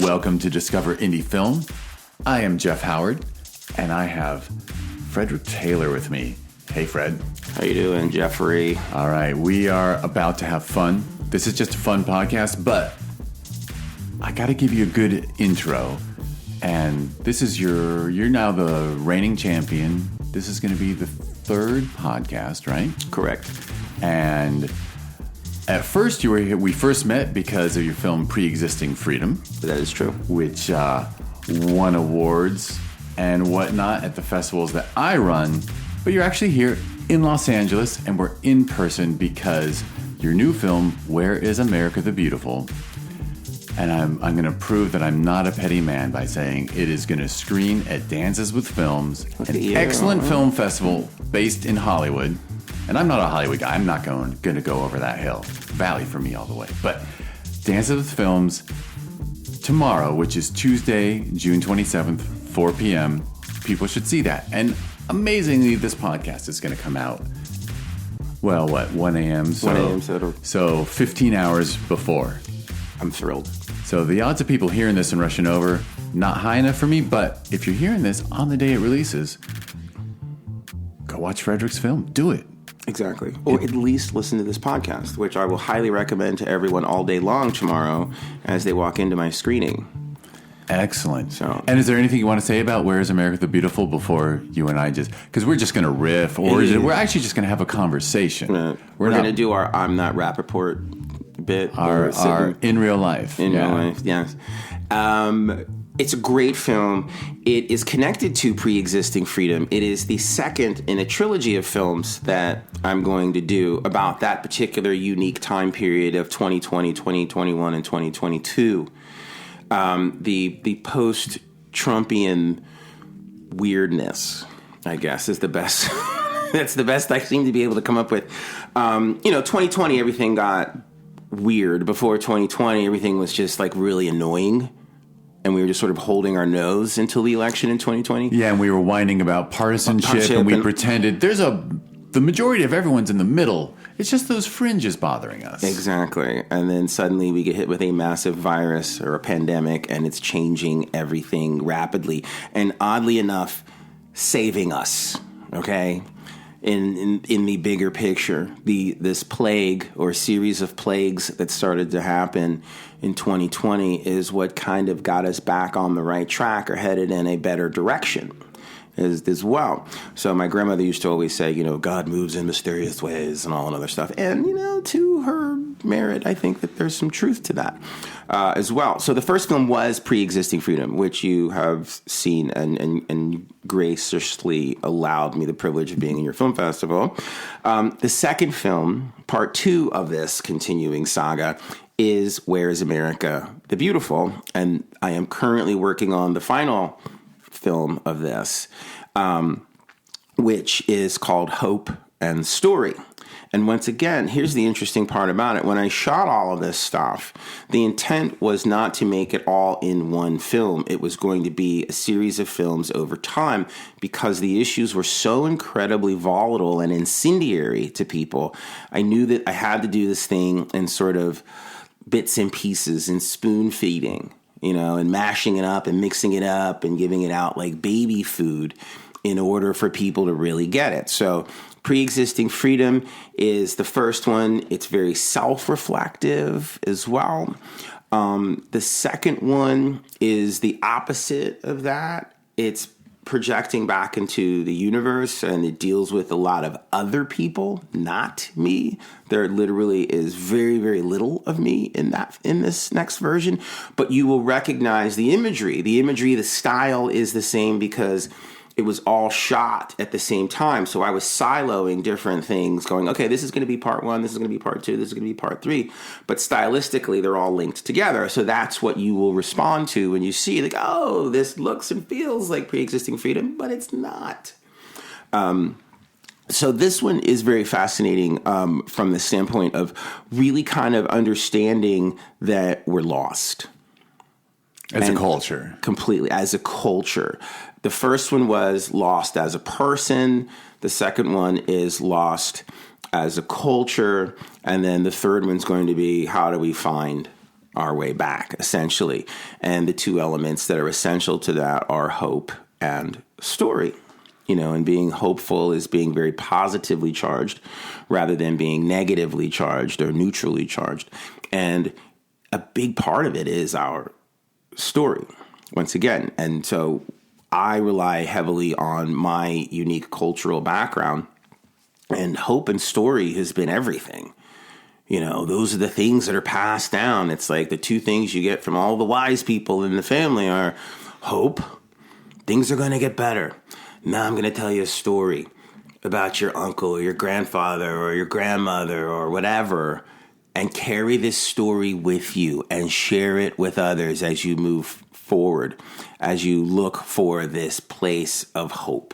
Welcome to Discover Indie Film. I am Jeff Howard, and I have Fr3deR1cK Taylor with me. Hey, Fred. How you doing, Jeffrey? All right, we are about to have fun. This is just a fun podcast, but I got to give you a good intro. And this is you're now the reigning champion. This is going to be the third podcast, right? Correct. And at first, we first met because of your film Pre-Existing Freedom. That is true. Which won awards and whatnot at the festivals that I run. But you're actually here in Los Angeles, and we're in person because your new film, Where is America the Beautiful? And I'm going to prove that I'm not a petty man by saying it is going to screen at Dances with Films, an excellent film festival based in Hollywood. And I'm not a Hollywood guy. I'm not going to go over that hill. Valley for me all the way. But Dances with Films tomorrow, which is Tuesday, June 27th, 4 p.m. People should see that. And amazingly, this podcast is going to come out, 1 a.m.? So 15 hours before. I'm thrilled. So the odds of people hearing this and rushing over, not high enough for me, but if you're hearing this on the day it releases, go watch Fr3deR1cK's film. Do it. Exactly. Or at least listen to this podcast, which I will highly recommend to everyone all day long tomorrow as they walk into my screening. Excellent. And is there anything you want to say about Where is America the Beautiful before you and I because we're just going to riff, or we're actually just going to have a conversation. We're going to do our I'm Not Rappaport bit. Our in real life. In real life, yes. It's a great film. It is connected to Pre-Existing Freedom. It is the second in a trilogy of films that I'm going to do about that particular unique time period of 2020, 2021, and 2022. The post-Trumpian weirdness, I guess, is the best. That's the best I seem to be able to come up with. 2020, everything got weird. Before 2020, everything was just like really annoying. And we were just sort of holding our nose until the election in 2020. Yeah, and we were whining about partisanship and we pretended the majority of everyone's in the middle. It's just those fringes bothering us. Exactly. And then suddenly we get hit with a massive virus or a pandemic, and it's changing everything rapidly. And oddly enough, saving us, okay? In the bigger picture, this plague or series of plagues that started to happen in 2020 is what kind of got us back on the right track or headed in a better direction as well. So my grandmother used to always say, God moves in mysterious ways and all that other stuff. And, to her merit, I think that there's some truth to that as well. So the first film was Pre-Existing Freedom, which you have seen and graciously allowed me the privilege of being in your film festival. The second film, part 2 of this continuing saga, is Where is America the Beautiful? And I am currently working on the final film of this, which is called Hope and Story. And once again, here's the interesting part about it. When I shot all of this stuff, the intent was not to make it all in one film. It was going to be a series of films over time because the issues were so incredibly volatile and incendiary to people. I knew that I had to do this thing in sort of bits and pieces and spoon feeding, and mashing it up and mixing it up and giving it out like baby food in order for people to really get it. So Pre-Existing Freedom is the first one. It's very self-reflective as well. The second one is the opposite of that. It's projecting back into the universe, and it deals with a lot of other people, not me. There literally is very, very little of me in this next version, but you will recognize the imagery. The style is the same because it was all shot at the same time. So I was siloing different things, going, okay, this is going to be part 1, this is going to be part 2, this is going to be part 3. But stylistically, they're all linked together. So that's what you will respond to when you see, like, oh, this looks and feels like Pre-Existing Freedom, but it's not. So this one is very fascinating from the standpoint of really kind of understanding that we're lost. As a culture. Completely, as a culture. The first one was lost as a person. The second one is lost as a culture. And then the third one's going to be, how do we find our way back, essentially. And the two elements that are essential to that are hope and story. And being hopeful is being very positively charged rather than being negatively charged or neutrally charged. And a big part of it is our story, once again. And so I rely heavily on my unique cultural background, and hope and story has been everything. Those are the things that are passed down. It's like the two things you get from all the wise people in the family are hope, things are going to get better. Now I'm going to tell you a story about your uncle or your grandfather or your grandmother or whatever, and carry this story with you and share it with others as you move forward, as you look for this place of hope.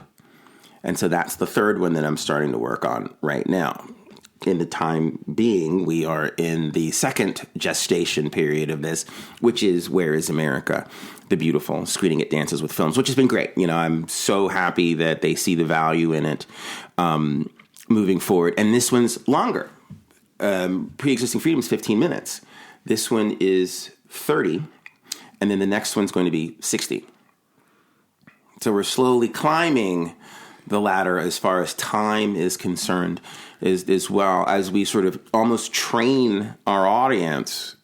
And so that's the third one that I'm starting to work on right now. In the time being, we are in the second gestation period of this, which is Where is America? The Beautiful, screening at Dances with Films, which has been great. I'm so happy that they see the value in it moving forward. And this one's longer. Pre-Existing Freedom is 15 minutes. This one is 30. And then the next one's going to be 60. So we're slowly climbing the ladder as far as time is concerned, as well as we sort of almost train our audience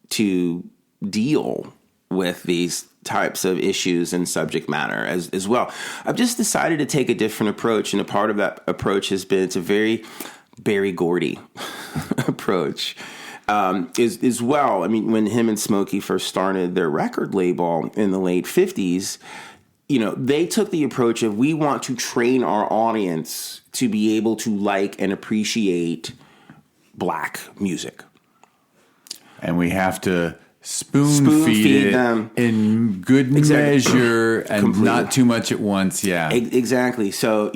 to deal with these types of issues and subject matter as well. I've just decided to take a different approach, and a part of that approach has been, it's a very Berry Gordy approach. As well. I mean, when him and Smokey first started their record label in the late 50s, they took the approach of, we want to train our audience to be able to like and appreciate black music. And we have to spoon feed it them in good measure and completely. Not too much at once. Yeah, exactly. So,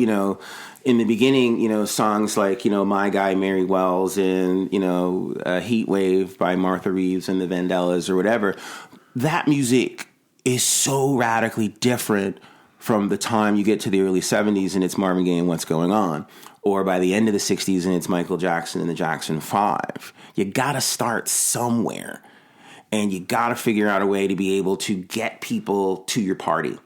in the beginning, songs like, My Guy, Mary Wells, and, Heat Wave by Martha Reeves and the Vandellas or whatever, that music is so radically different from the time you get to the early 70s and it's Marvin Gaye and What's Going On, or by the end of the 60s and it's Michael Jackson and the Jackson 5. You got to start somewhere, and you got to figure out a way to be able to get people to your party.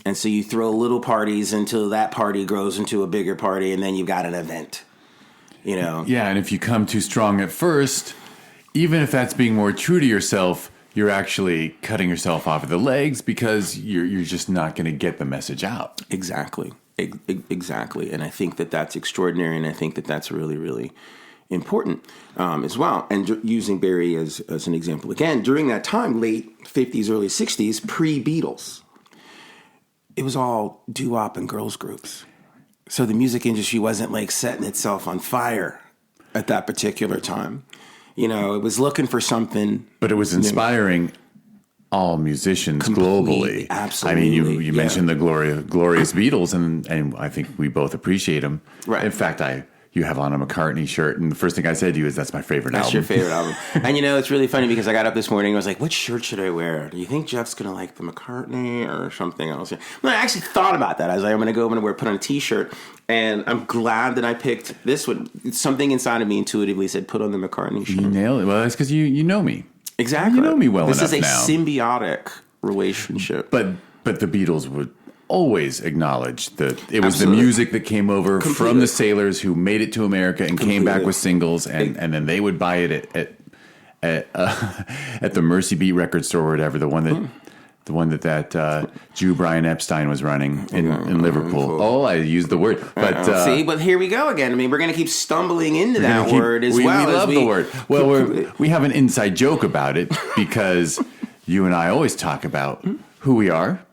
And so you throw little parties until that party grows into a bigger party, and then you've got an event, Yeah, and if you come too strong at first, even if that's being more true to yourself, you're actually cutting yourself off of the legs because you're just not going to get the message out. Exactly. Exactly. And I think that that's extraordinary, and I think that that's really, really important as well. And using Barry as an example, again, during that time, late 50s, early 60s, pre-Beatles, it was all doo-wop and girls groups. So the music industry wasn't like setting itself on fire at that particular time. It was looking for something. But it was inspiring all musicians globally. Absolutely. I mean, you mentioned the glorious Beatles, and I think we both appreciate them. Right. In fact, you have on a McCartney shirt, and the first thing I said to you is, that's my favorite album. That's your favorite album. And it's really funny because I got up this morning and I was like, what shirt should I wear? Do you think Jeff's going to like the McCartney or something else? Well, I actually thought about that. I was like, I'm going to put on a t-shirt, and I'm glad that I picked this one. Something inside of me intuitively said, put on the McCartney shirt. You nailed it. Well, that's because you know me. Exactly. You know me well enough now. This is a symbiotic relationship. But the Beatles would always acknowledge that it was the music that came over from the sailors who made it to America and came back with singles, and then they would buy it at the Mercy Beat record store or whatever, the one that Jew Brian Epstein was running in Liverpool. Oh, I used the word, but see, but here we go again. I mean, we're going to keep stumbling into that word as well. We love the word. Well, we have an inside joke about it because you and I always talk about who we are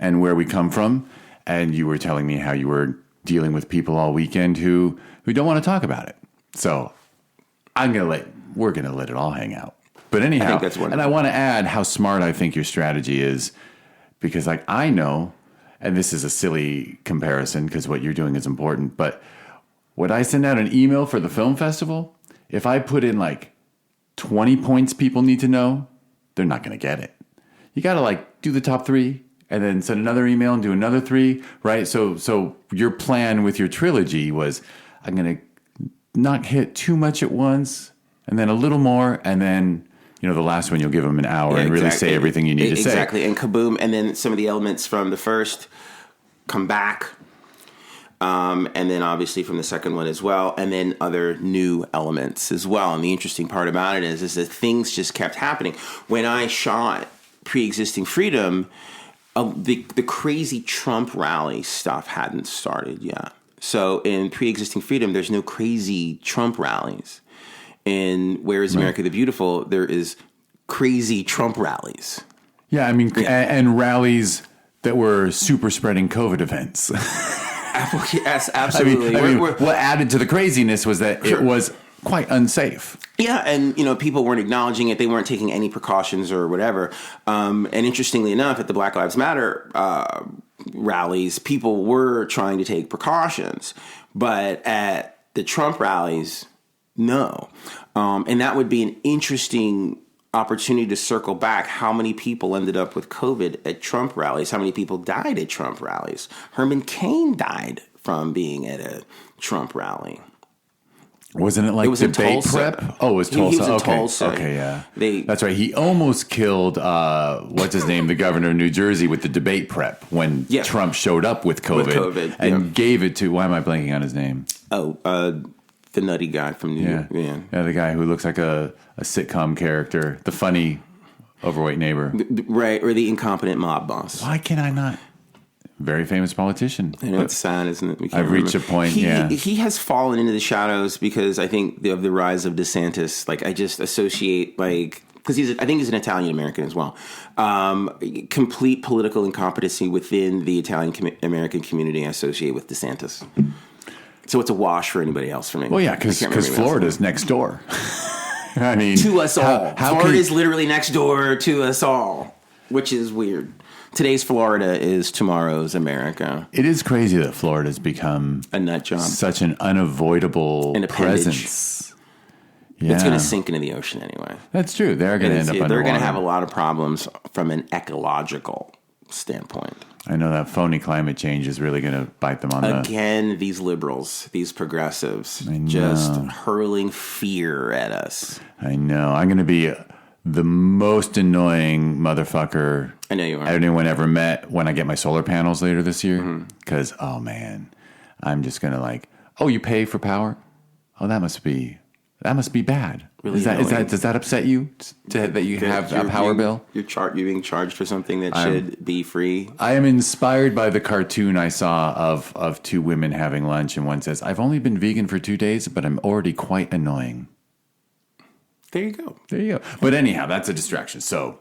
and where we come from. And you were telling me how you were dealing with people all weekend who don't want to talk about it. So we're going to let it all hang out. But anyhow, I think that's wonderful. And I want to add how smart I think your strategy is, because I know, and this is a silly comparison because what you're doing is important, but when I send out an email for the film festival, if I put in 20 points people need to know, they're not going to get it. You got to do the top 3 and then send another email and do another 3, right? So your plan with your trilogy was, I'm going to not hit too much at once, and then a little more, and then the last one you'll give them an hour and really say everything you need to say. Exactly, and kaboom, and then some of the elements from the first come back, and then obviously from the second one as well, and then other new elements as well. And the interesting part about it is that things just kept happening. When I shot Pre-Existing Freedom, the crazy Trump rally stuff hadn't started yet. So in Pre-Existing Freedom, there's no crazy Trump rallies. In Where is America the Beautiful, there is crazy Trump rallies. Yeah, I mean, and rallies that were super spreading COVID events. Yes, absolutely. I mean, what added to the craziness was that it was quite unsafe. Yeah, and people weren't acknowledging it. They weren't taking any precautions or whatever. And interestingly enough, at the Black Lives Matter rallies, people were trying to take precautions, but at the Trump rallies, no. And that would be an interesting opportunity to circle back. How many people ended up with COVID at Trump rallies? How many people died at Trump rallies? Herman Cain died from being at a Trump rally. Wasn't it like it was debate prep? Oh, it was Tulsa. He was in Tulsa. Okay, yeah. That's right. He almost killed, what's his name, the governor of New Jersey with the debate prep when Trump showed up with COVID, and gave it to, why am I blanking on his name? The nutty guy from New York. Yeah, the guy who looks like a sitcom character, the funny, overweight neighbor. Right, or the incompetent mob boss. Why can I not? Very famous politician. I know, it's sad, isn't it? I've reached a point, He has fallen into the shadows because I think of the rise of DeSantis. Like, I just associate, because I think he's an Italian American as well. Complete political incompetency within the Italian American community I associate with DeSantis. So it's a wash for anybody else from England. Well, yeah, because Florida's next door. I mean, to us all. Florida is literally next door to us all, which is weird. Today's Florida is tomorrow's America. It is crazy that Florida's become a nut job, such an unavoidable presence. Yeah. It's going to sink into the ocean anyway. That's true. They're going to end up underwater. They're going to have a lot of problems from an ecological standpoint. I know that phony climate change is really going to bite them on Again, these liberals, these progressives, just hurling fear at us. I know. I'm going to be the most annoying motherfucker I know you are. anyone ever met when I get my solar panels later this year. Because, oh man, I'm just going to oh, you pay for power? Oh, that must be bad. Really does that upset you that you have a power bill? You're being charged for something that should be free. I am inspired by the cartoon I saw of two women having lunch, and one says, "I've only been vegan for 2 days, but I'm already quite annoying." There you go. But anyhow, that's a distraction. So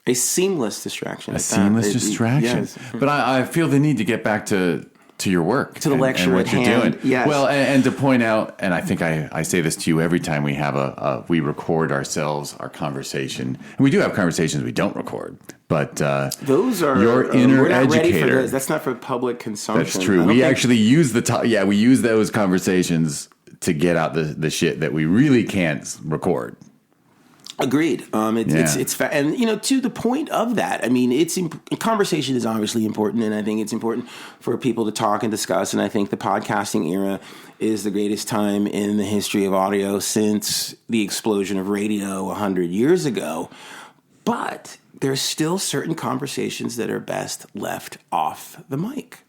a seamless distraction. Yes. But I feel the need to get back to your work, to the lecture and what at you're hand. doing. Yes. Well, and to point out, and I think I say this to you every time we have we record ourselves, our conversation. And we do have conversations we don't record, but those are your inner we're not educator. Ready for those. That's not for public consumption. That's true. We actually use we use those conversations to get out the shit that we really can't record. Agreed. It's and to the point of that, I mean, conversation is obviously important, and I think it's important for people to talk and discuss. And I think the podcasting era is the greatest time in the history of audio since the explosion of radio 100 years ago. But there's still certain conversations that are best left off the mic,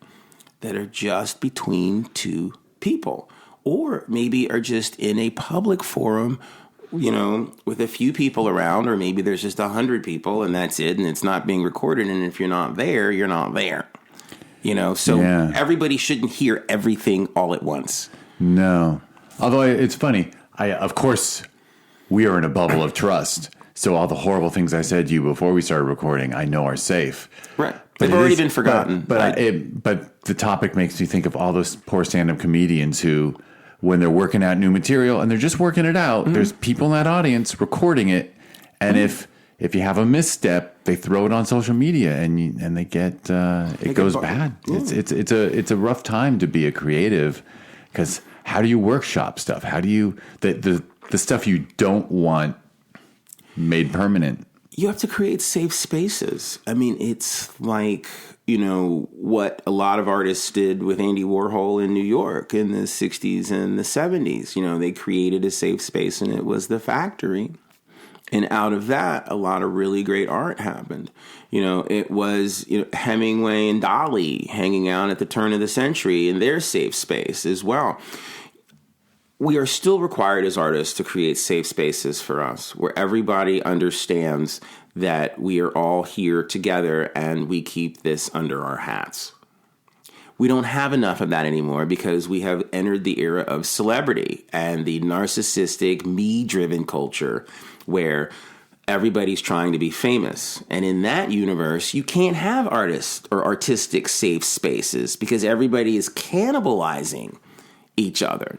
that are just between two people, or maybe are just in a public forum, with a few people around, or maybe there's just 100 people and that's it, and it's not being recorded. And if you're not there, you're not there. So everybody shouldn't hear everything all at once. No. Although it's funny. Of course, we are in a bubble of trust. So all the horrible things I said to you before we started recording, I know are safe. Right. They've already been forgotten. But the topic makes me think of all those poor stand-up comedians who, when they're working out new material and they're just working it out, there's people in that audience recording it. And if you have a misstep, they throw it on social media and they get, it goes bad. It's a rough time to be a creative, because how do you workshop stuff? How do you, the stuff you don't want made permanent? You have to create safe spaces. I mean, it's like what a lot of artists did with Andy Warhol in New York in the 60s and the 70s. They created a safe space, and it was the factory. And out of that, a lot of really great art happened. It was Hemingway and Dali hanging out at the turn of the century in their safe space as well. We are still required as artists to create safe spaces for us where everybody understands that we are all here together and we keep this under our hats. We don't have enough of that anymore because we have entered the era of celebrity and the narcissistic, me-driven culture where everybody's trying to be famous. And in that universe, you can't have artists or artistic safe spaces because everybody is cannibalizing each other.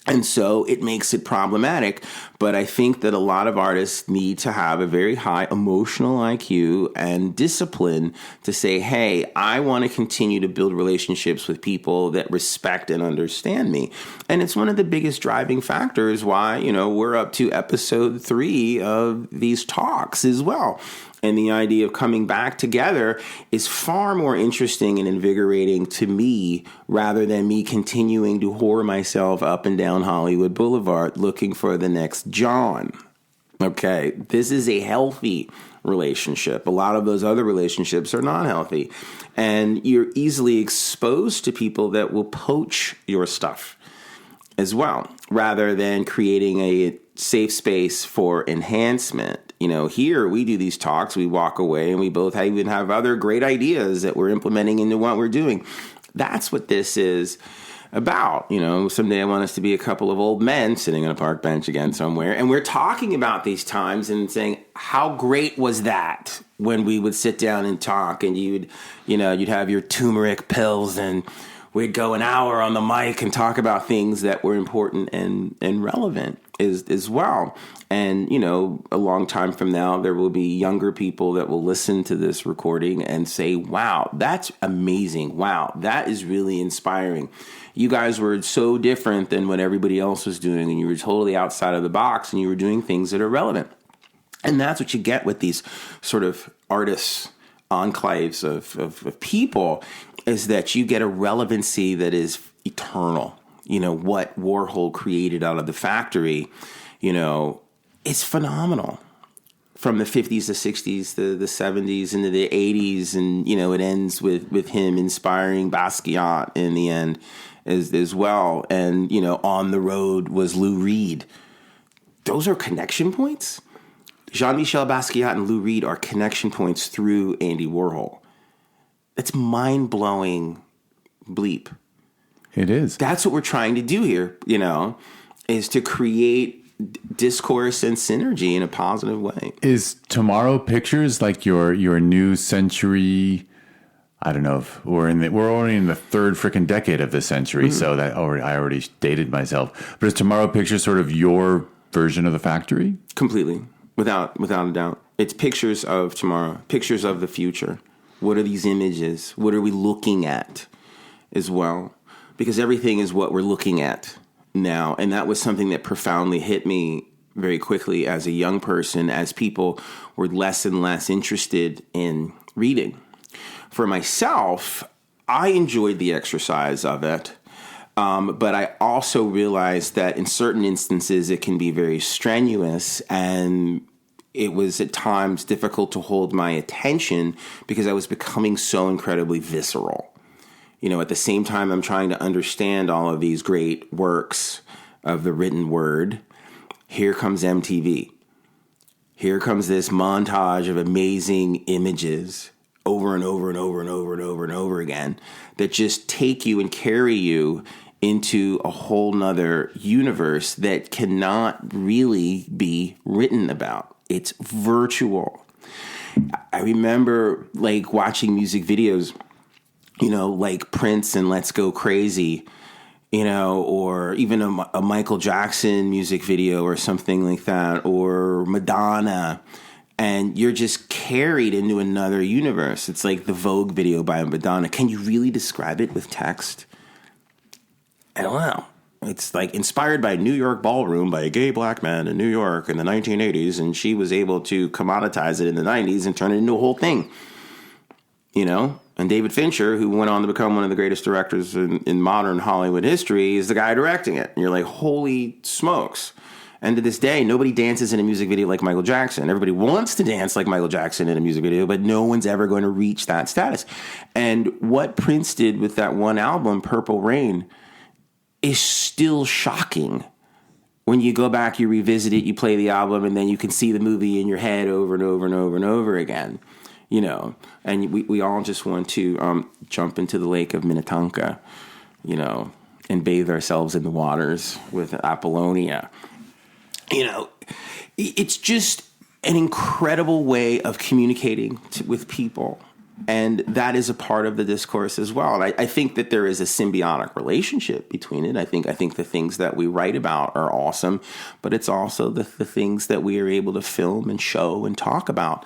And so it makes it problematic. But I think that a lot of artists need to have a very high emotional IQ and discipline to say, hey, I want to continue to build relationships with people that respect and understand me. And it's one of the biggest driving factors why, we're up to episode 3 of these talks as well. And the idea of coming back together is far more interesting and invigorating to me rather than me continuing to whore myself up and down Hollywood Boulevard looking for the next John. Okay, this is a healthy relationship. A lot of those other relationships are not healthy. And you're easily exposed to people that will poach your stuff as well, rather than creating a safe space for enhancement. Here we do these talks, we walk away, and we both even have other great ideas that we're implementing into what we're doing. That's what this is about. Someday I want us to be a couple of old men sitting on a park bench again somewhere, and we're talking about these times and saying, how great was that when we would sit down and talk, and you'd have your turmeric pills, and we'd go an hour on the mic and talk about things that were important and relevant as well. And, a long time from now, there will be younger people that will listen to this recording and say, wow, that's amazing. Wow, that is really inspiring. You guys were so different than what everybody else was doing, and you were totally outside of the box, and you were doing things that are relevant. And that's what you get with these sort of artists, enclaves of people, is that you get a relevancy that is eternal. What Warhol created out of the factory, it's phenomenal. From the 50s to 60s, the 70s, into the 80s, and, it ends with him inspiring Basquiat in the end as well. And, On the Road was Lou Reed. Those are connection points. Jean-Michel Basquiat and Lou Reed are connection points through Andy Warhol. It's mind-blowing bleep. It is. That's what we're trying to do here, is to create discourse and synergy in a positive way. Is Tomorrow Pictures like your new century? I don't know if we're already in the third freaking decade of this century, so that I already dated myself. But is Tomorrow Pictures sort of your version of the factory? Completely, without a doubt. It's pictures of tomorrow, pictures of the future. What are these images? What are we looking at as well? Because everything is what we're looking at now. And that was something that profoundly hit me very quickly as a young person, as people were less and less interested in reading. For myself, I enjoyed the exercise of it. But I also realized that in certain instances, it can be very strenuous, and it was at times difficult to hold my attention because I was becoming so incredibly visceral. At the same time, I'm trying to understand all of these great works of the written word. Here comes MTV. Here comes this montage of amazing images over and over and over and over and over and over again that just take you and carry you into a whole nother universe that cannot really be written about. It's virtual. I remember watching music videos, like Prince and Let's Go Crazy, or even a Michael Jackson music video or something like that, or Madonna, and you're just carried into another universe. It's like the Vogue video by Madonna. Can you really describe it with text? I don't know. It's like inspired by New York ballroom by a gay black man in New York in the 1980s, and she was able to commoditize it in the 90s and turn it into a whole thing. you know? And David Fincher, who went on to become one of the greatest directors in modern Hollywood history, is the guy directing it. And you're like, holy smokes. And to this day, nobody dances in a music video like Michael Jackson. Everybody wants to dance like Michael Jackson in a music video, but no one's ever going to reach that status. And what Prince did with that one album, Purple Rain, is still shocking. When you go back, you revisit it, you play the album, and then you can see the movie in your head over and over and over and over again. You know, and we all just want to jump into the lake of Minnetonka, you know, and bathe ourselves in the waters with Apollonia. You know, it's just an incredible way of communicating with people. And that is a part of the discourse as well. And I think that there is a symbiotic relationship between it. I think the things that we write about are awesome, but it's also the things that we are able to film and show and talk about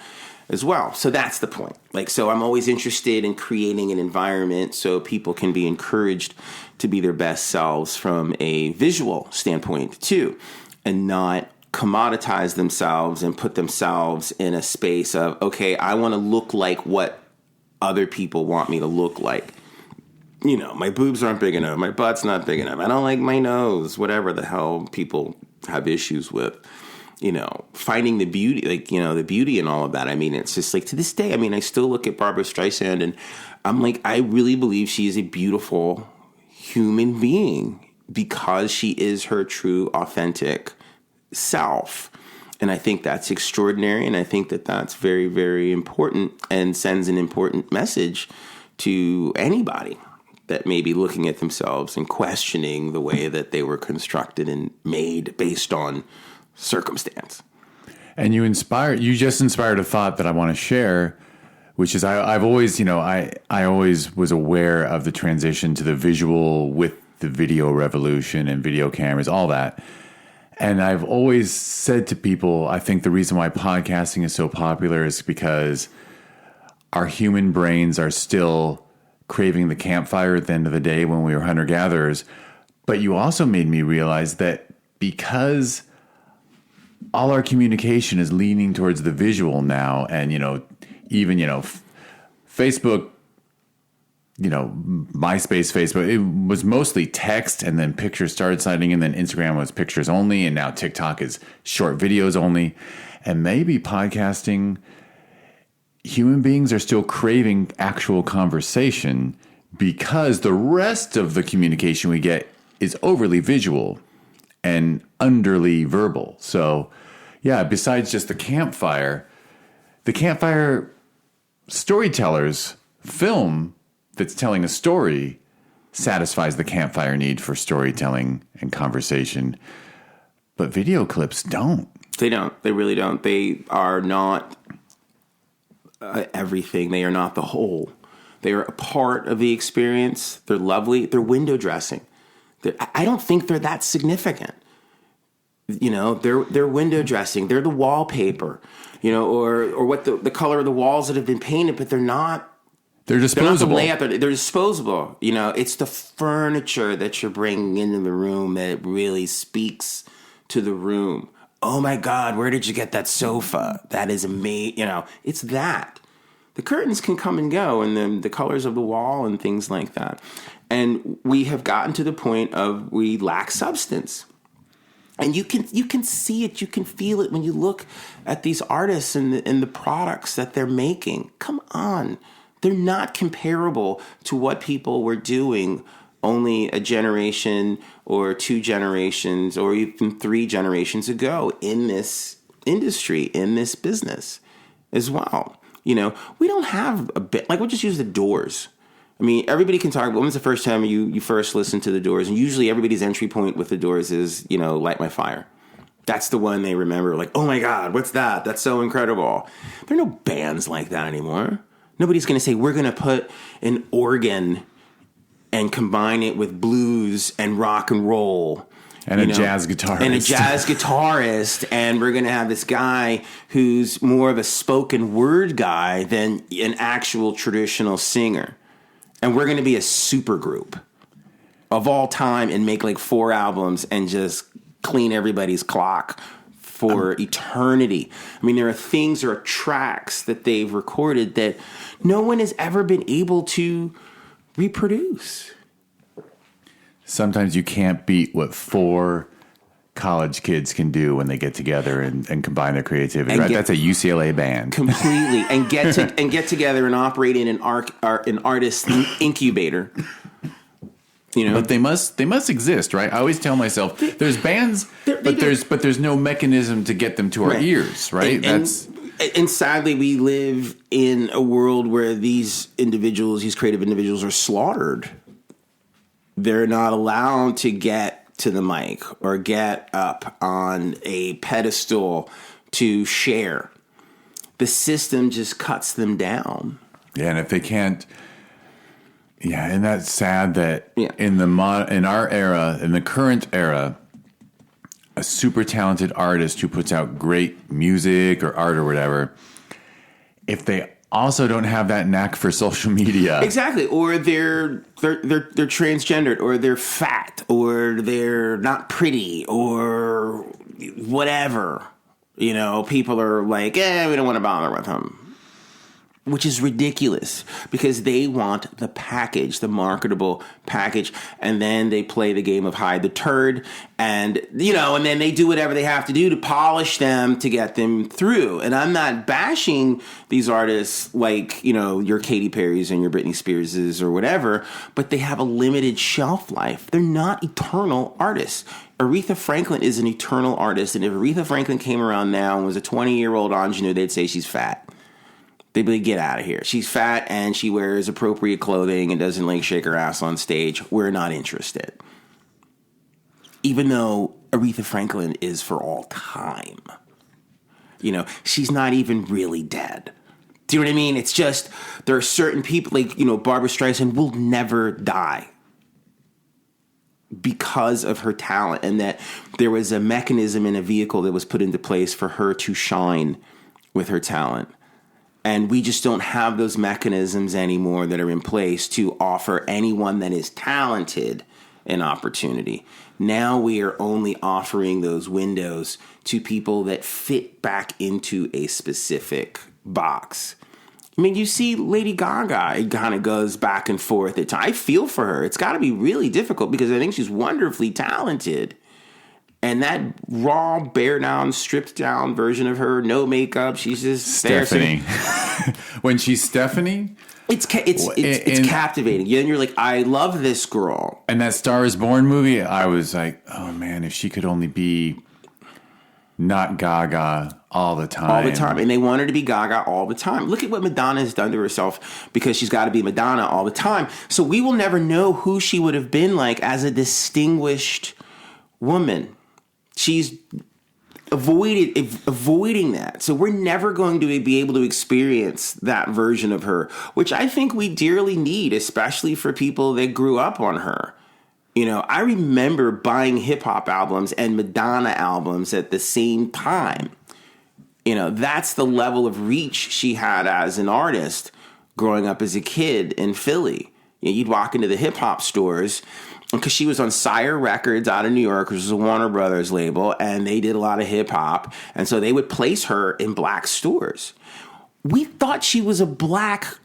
as well. So that's the point. Like, so I'm always interested in creating an environment so people can be encouraged to be their best selves from a visual standpoint too, and not commoditize themselves and put themselves in a space of, okay, I want to look like what other people want me to look like. You know, my boobs aren't big enough. My butt's not big enough. I don't like my nose, whatever the hell people have issues with. You know, finding the beauty, like, you know, the beauty in all of that. I mean, it's just like, to this day, I mean, I still look at Barbra Streisand and I'm like, I really believe she is a beautiful human being because she is her true, authentic self. And I think that's extraordinary. And I think that that's very, very important and sends an important message to anybody that may be looking at themselves and questioning the way that they were constructed and made based on circumstance. And you just inspired a thought that I want to share, which is I've always, you know, I always was aware of the transition to the visual with the video revolution and video cameras, all that. And I've always said to people, I think the reason why podcasting is so popular is because our human brains are still craving the campfire at the end of the day when we were hunter-gatherers. But you also made me realize that because all our communication is leaning towards the visual now, and, you know, even, you know, Facebook, you know, MySpace, Facebook, it was mostly text, and then pictures started sliding, and then Instagram was pictures only, and now TikTok is short videos only. And maybe podcasting, human beings are still craving actual conversation because the rest of the communication we get is overly visual and underly verbal. So, yeah, besides just the campfire storytellers film that's telling a story satisfies the campfire need for storytelling and conversation. But video clips don't. They don't. They really don't. They are not everything. They are not the whole. They are a part of the experience. They're lovely. They're window dressing. I don't think they're that significant. You know, they're window dressing. They're the wallpaper, you know, or what the color of the walls that have been painted, but they're not. They're disposable. They're not the layout. They're disposable. You know, it's the furniture that you're bringing into the room that really speaks to the room. Oh my God, where did you get that sofa? That is amazing. You know, it's that. The curtains can come and go, and then the colors of the wall and things like that. And we have gotten to the point of we lack substance. And you can see it, you can feel it when you look at these artists and the products that they're making. Come on. They're not comparable to what people were doing only a generation or 2 generations or even 3 generations ago in this industry, in this business as well. You know, we don't have a bit, like we'll just use the Doors. I mean, everybody can talk. When was the first time you first listened to the Doors? And usually everybody's entry point with the Doors is, you know, Light My Fire. That's the one they remember. Like, oh my God, what's that? That's so incredible. There are no bands like that anymore. Nobody's going to say, we're going to put an organ and combine it with blues and rock and roll. And a jazz guitarist. And we're going to have this guy who's more of a spoken word guy than an actual traditional singer. And we're going to be a super group of all time and make like 4 albums and just clean everybody's clock for eternity. I mean, there are things or tracks that they've recorded that no one has ever been able to reproduce. Sometimes you can't beat what 4 college kids can do when they get together and combine their creativity. Right? That's a UCLA band. Completely. And get together and operate in an artist incubator. You know, but they must exist, right? I always tell myself there's bands, but there's no mechanism to get them to our ears, right? And sadly, we live in a world where these creative individuals, are slaughtered. They're not allowed to get to the mic or get up on a pedestal to share. The system just cuts them down. Yeah, and if they can't, and that's sad that in our era, in the current era, a super talented artist who puts out great music or art or whatever, if they also don't have that knack for social media. Exactly. Or they're transgendered, or they're fat, or they're not pretty, or whatever. You know, people are like, we don't want to bother with them. Which is ridiculous, because they want the package, the marketable package, and then they play the game of hide the turd, and and then they do whatever they have to do to polish them to get them through. And I'm not bashing these artists like, your Katy Perry's and your Britney Spears's or whatever, but they have a limited shelf life. They're not eternal artists. Aretha Franklin is an eternal artist, and if Aretha Franklin came around now and was a 20-year-old ingenue, they'd say she's fat. They'd be like, get out of here. She's fat and she wears appropriate clothing and doesn't shake her ass on stage. We're not interested. Even though Aretha Franklin is for all time. She's not even really dead. Do you know what I mean? It's just, there are certain people Barbra Streisand will never die because of her talent, and that there was a mechanism and a vehicle that was put into place for her to shine with her talent. And we just don't have those mechanisms anymore that are in place to offer anyone that is talented an opportunity. Now we are only offering those windows to people that fit back into a specific box. I mean, you see Lady Gaga, it kind of goes back and forth at times. I feel for her. It's got to be really difficult because I think she's wonderfully talented. And that raw, bare down, stripped down version of her, no makeup, she's just Stephanie. When she's Stephanie, it's captivating. And you're like, I love this girl. And that Star is Born movie, I was like, oh man, if she could only be not Gaga all the time. All the time. And they want her to be Gaga all the time. Look at what Madonna has done to herself because she's got to be Madonna all the time. So we will never know who she would have been like as a distinguished woman. She's avoiding that. So we're never going to be able to experience that version of her, which I think we dearly need, especially for people that grew up on her. I remember buying hip hop albums and Madonna albums at the same time. That's the level of reach she had as an artist growing up as a kid in Philly. You'd walk into the hip hop stores, because she was on Sire Records out of New York, which is a Warner Brothers label, and they did a lot of hip hop. And so they would place her in black stores. We thought she was a black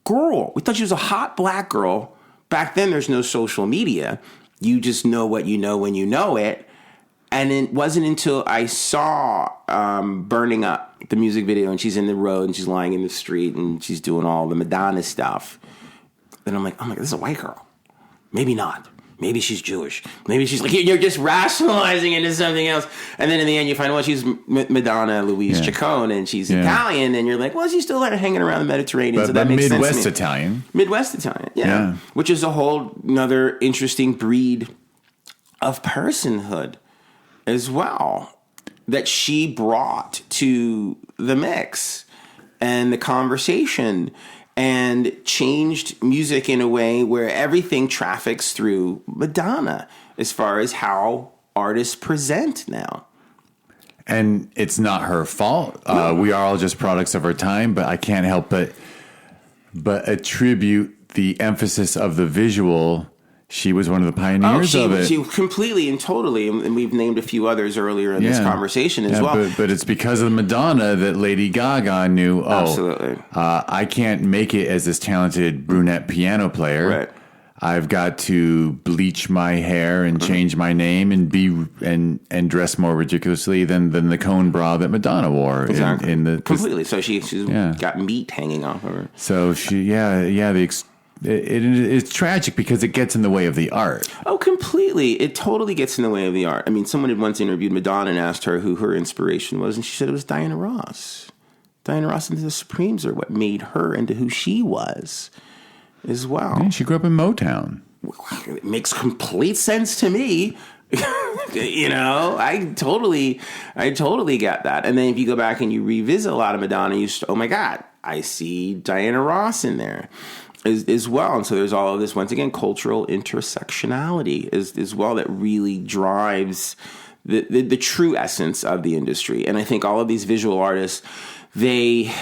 girl. We thought she was a hot black girl. Back then, there's no social media. You just know what you know when you know it. And it wasn't until I saw Burning Up, the music video, and she's in the road and she's lying in the street and she's doing all the Madonna stuff. Then I'm like, oh my God, this is a white girl. Maybe not. Maybe she's Jewish. Maybe she's like, you're just rationalizing into something else. And then in the end, you find, well, she's Madonna Louise Ciccone, and she's Italian. And you're like, well, she's still hanging around the Mediterranean. So that makes sense to me. Midwest Italian. Midwest Italian, yeah. Which is a whole another interesting breed of personhood as well that she brought to the mix and the conversation, and changed music in a way where everything traffics through Madonna as far as how artists present now. And it's not her fault. No. We are all just products of our time, but I can't help but attribute the emphasis of the visual She was one of the pioneers of it. She completely and totally, and we've named a few others earlier in this conversation as well. But it's because of Madonna that Lady Gaga knew, absolutely. I can't make it as this talented brunette piano player. Right. I've got to bleach my hair and change my name and and dress more ridiculously than the cone bra that Madonna wore. Exactly. Completely. So she's got meat hanging off of her. So it's tragic because it gets in the way of the art. Oh, completely. It totally gets in the way of the art. I mean, someone had once interviewed Madonna and asked her who her inspiration was, and she said it was Diana Ross. Diana Ross and the Supremes are what made her into who she was as well. Yeah, she grew up in Motown. It makes complete sense to me. I totally get that. And then if you go back and you revisit a lot of Madonna, oh my God, I see Diana Ross in there as well. And so there's all of this, once again, cultural intersectionality as well that really drives the true essence of the industry. And I think all of these visual artists, they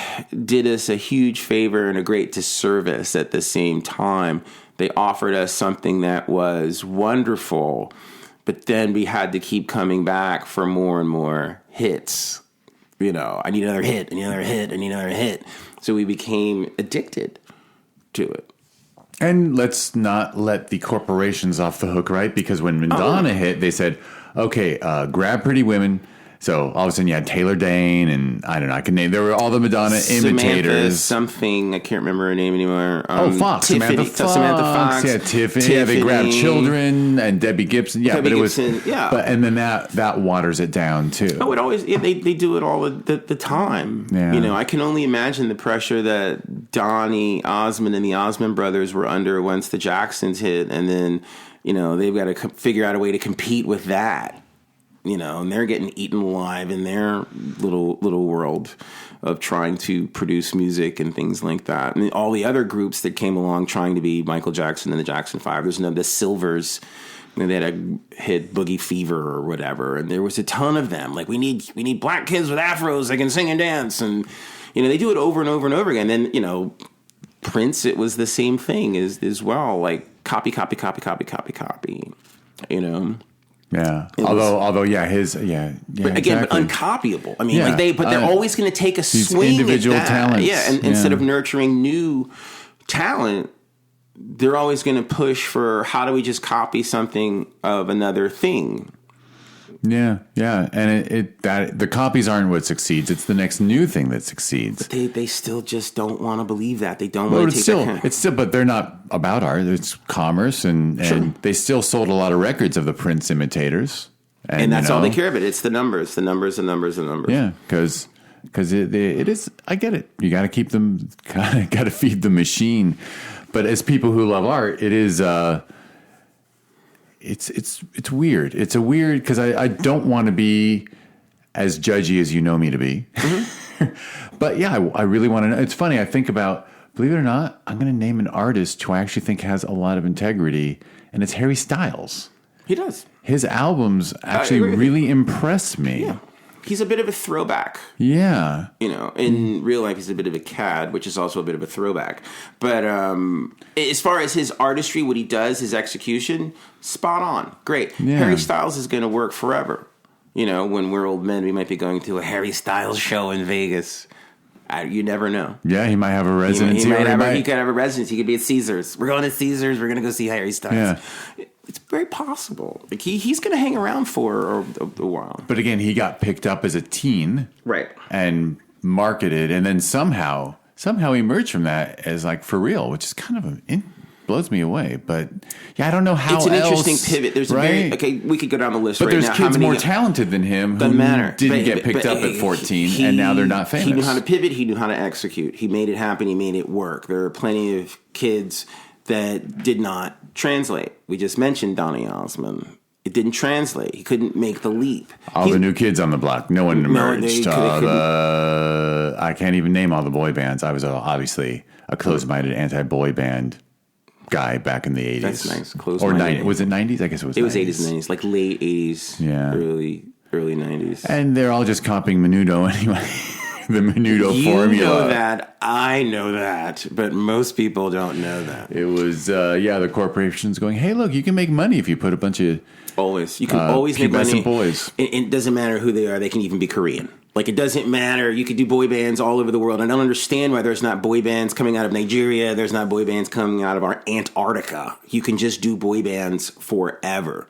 did us a huge favor and a great disservice at the same time. They offered us something that was wonderful, but then we had to keep coming back for more and more hits. I need another hit, I need another hit, I need another hit. So we became addicted to it. And let's not let the corporations off the hook, right? Because when Madonna hit, they said, okay, grab Pretty Women. So all of a sudden you had Taylor Dane and I don't know, I can name, there were all the Madonna imitators. Something, I can't remember her name anymore. Fox. Tiffany, Samantha Fox. Yeah, Tiffany. Yeah, they grabbed children and Debbie Gibson. Yeah, Debbie but it was, Gibson, yeah. But, and then that waters it down too. Oh, it always, they do it all the time. Yeah. I can only imagine the pressure that Donny Osmond and the Osmond brothers were under once the Jacksons hit. And then, they've got to figure out a way to compete with that. And they're getting eaten alive in their little world of trying to produce music and things like that. And all the other groups that came along trying to be Michael Jackson and the Jackson 5, there's the Silvers, they had a hit Boogie Fever or whatever, and there was a ton of them. Like we need black kids with afros that can sing and dance, and they do it over and over and over again. Then Prince, it was the same thing as well, like copy. Yeah. Although, his. But again, exactly. but uncopyable. I mean, they're always going to take a swing individual at that. talents. Yeah, and instead of nurturing new talent, they're always going to push for how do we just copy something of another thing. Yeah, and the copies aren't what succeeds. It's the next new thing that succeeds. But they still just don't want to believe that. They don't want to take that. It's still, but they're not about art. It's commerce, and they still sold a lot of records of the Prince imitators. And that's all they care about. It's the numbers. Yeah, because it is. I get it. You got to keep them. Got to feed the machine. But as people who love art, it is. It's weird. It's a weird because I don't want to be as judgy as you know me to be. Mm-hmm. But yeah, I really want to know. It's funny. I think about, believe it or not, I'm going to name an artist who I actually think has a lot of integrity, and it's Harry Styles. He does. His albums actually really impress me. Yeah. He's a bit of a throwback. Yeah. In real life, he's a bit of a cad, which is also a bit of a throwback. But as far as his artistry, what he does, his execution, spot on. Great. Yeah. Harry Styles is going to work forever. When we're old men, we might be going to a Harry Styles show in Vegas. You never know. Yeah, he might have a residency. He could have a residency. He could be at Caesars. We're going to Caesars. We're going to go see Harry Styles. Yeah. It's very possible. Like he's going to hang around for a while. But again, he got picked up as a teen, right, and marketed, and then somehow emerged from that as like for real, which is kind of blows me away. But yeah, I don't know how. It's an interesting pivot. There's we could go down the list. But right there's now. kids more talented than him who didn't get picked up at 14, and now they're not famous. He knew how to pivot. He knew how to execute. He made it happen. He made it work. There are plenty of kids that did not translate. We just mentioned Donny Osmond. It didn't translate. He couldn't make the leap. The new kids on the block. No one emerged. I can't even name all the boy bands. I was obviously a closed-minded anti-boy band guy back in the 80s. That's nice. Or 90s. Was it 90s? I guess it was 90s. It was 80s and 90s. Like late 80s. Yeah. Early 90s. And they're all just copying Menudo anyway. the Menudo formula. You know that. I know that. But most people don't know that. It was, the corporation's going, hey, look, you can make money if you put a bunch of... Always. You can always make money. Boys. It doesn't matter who they are. They can even be Korean. Like, it doesn't matter. You could do boy bands all over the world. I don't understand why there's not boy bands coming out of Nigeria. There's not boy bands coming out of our Antarctica. You can just do boy bands forever.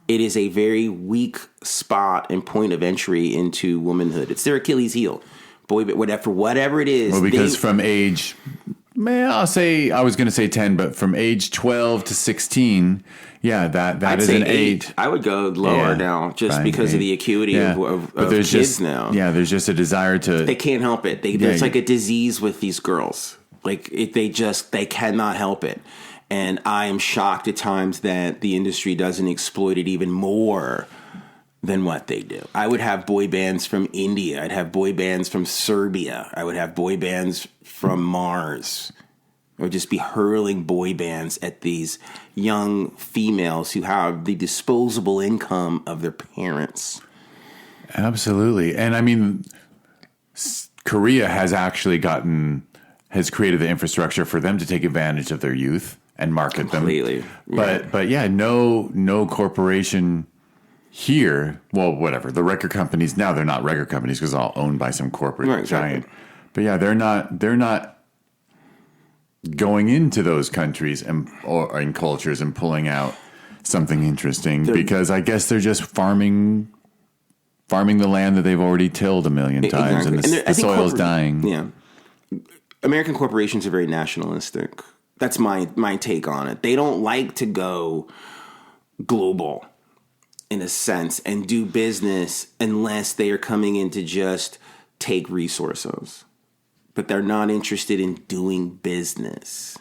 It is a very weak spot and point of entry into womanhood. It's their Achilles heel. Boy, whatever it is. Well, because from age, I was going to say 10, but from age 12 to 16, that is an 8. I would go lower now, just because of the acuity of kids now. Yeah, there's just a desire to... They can't help it. There's like a disease with these girls. Like, they cannot help it. And I am shocked at times that the industry doesn't exploit it even more than what they do. I would have boy bands from India. I'd have boy bands from Serbia. I would have boy bands from Mars. I would just be hurling boy bands at these young females who have the disposable income of their parents. Absolutely. And I mean, Korea has created the infrastructure for them to take advantage of their youth and market them. Completely. But no corporation here, well, whatever. The record companies, now they're not record companies because they're all owned by some corporate giant. But they're not going into those countries or in cultures and pulling out something interesting because I guess they're just farming the land that they've already tilled a million times, and the soil's dying. Yeah, American corporations are very nationalistic. That's my take on it. They don't like to go global in a sense and do business unless they are coming in to just take resources. But they're not interested in doing business.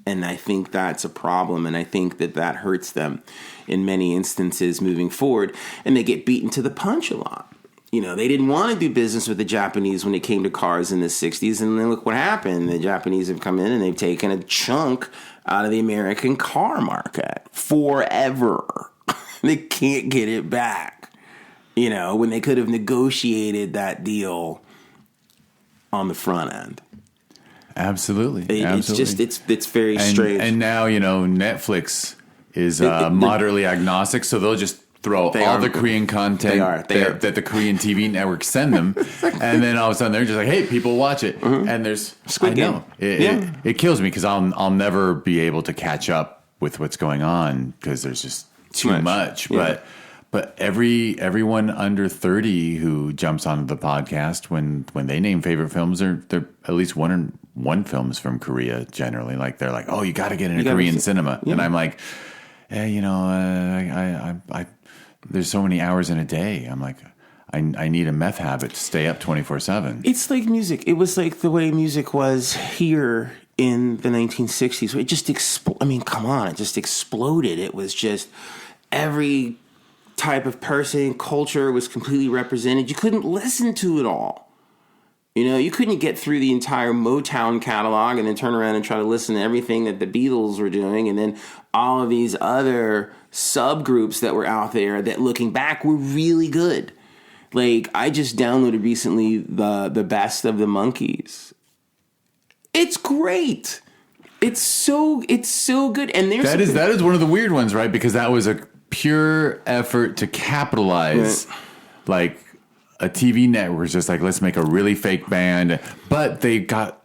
And I think that's a problem. And I think that hurts them in many instances moving forward. And they get beaten to the punch a lot. You know, they didn't want to do business with the Japanese when it came to cars in the 60s. And then look what happened. The Japanese have come in and they've taken a chunk out of the American car market forever. They can't get it back. You know, when they could have negotiated that deal on the front end. Absolutely. It's just, it's very strange. And now, Netflix is moderately agnostic, so they'll just throw all the Korean content that the Korean TV networks send them, and then all of a sudden they're just like, "Hey, people, watch it." Mm-hmm. And there's Squid Game. It kills me because I'll never be able to catch up with what's going on because there's just too much. Yeah. But everyone under 30 who jumps onto the podcast when they name favorite films, they're at least one films from Korea generally. Like they're like, "Oh, you got to get into Korean cinema," and I'm like, I there's so many hours in a day. I'm like, I need a meth habit to stay up 24/7. It's like music. It was like the way music was here in the 1960s. It just it just exploded. It was just every type of person, culture was completely represented. You couldn't listen to it all. You couldn't get through the entire Motown catalog and then turn around and try to listen to everything that the Beatles were doing and then all of these other subgroups that were out there that looking back were really good. Like, I just downloaded recently the Best of the Monkees. It's great. It's so good. And that is one of the weird ones, right? Because that was a pure effort to capitalize, like a TV network was just like, let's make a really fake band. But they got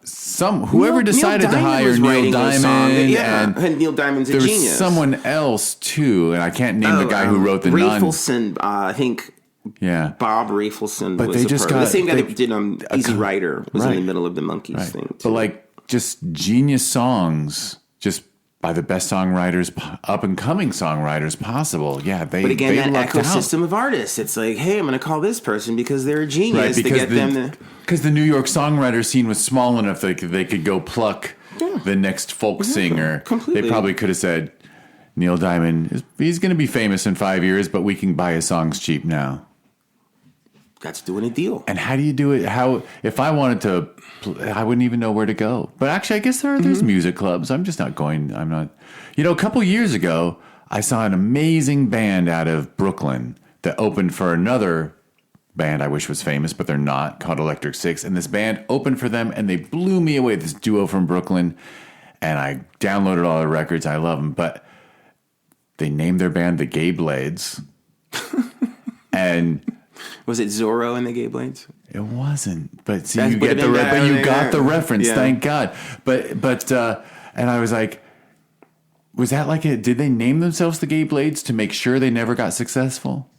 whoever decided to hire Neil Diamond. And Neil Diamond's a genius. There was someone else too, and I can't name the guy who wrote the Rafelson, I think. Yeah, Bob Rafelson. But they just got the same guy that did Easy Rider was in the middle of the Monkees thing too. But like just genius songs, just by the best songwriters, up and coming songwriters possible. Yeah, but again, that ecosystem of artists. It's like, hey, I'm going to call this person because they're a genius to get them to. Because the New York songwriter scene was small enough that they could go pluck the next folk singer. Completely. They probably could have said, Neil Diamond, he's going to be famous in 5 years, but we can buy his songs cheap now. That's doing a deal. And how do you do it? If I wanted to, I wouldn't even know where to go. But actually, I guess there's music clubs. I'm just not going. I'm not. A couple years ago, I saw an amazing band out of Brooklyn that opened for another band I wish was famous, but they're not, called Electric Six. And this band opened for them, and they blew me away. This duo from Brooklyn, and I downloaded all their records. I love them, but they named their band the Gay Blades. And was it Zorro and the Gay Blades? It wasn't, but see, you get the reference. Yeah. Thank God. But and I was like, was that like it? Did they name themselves the Gay Blades to make sure they never got successful?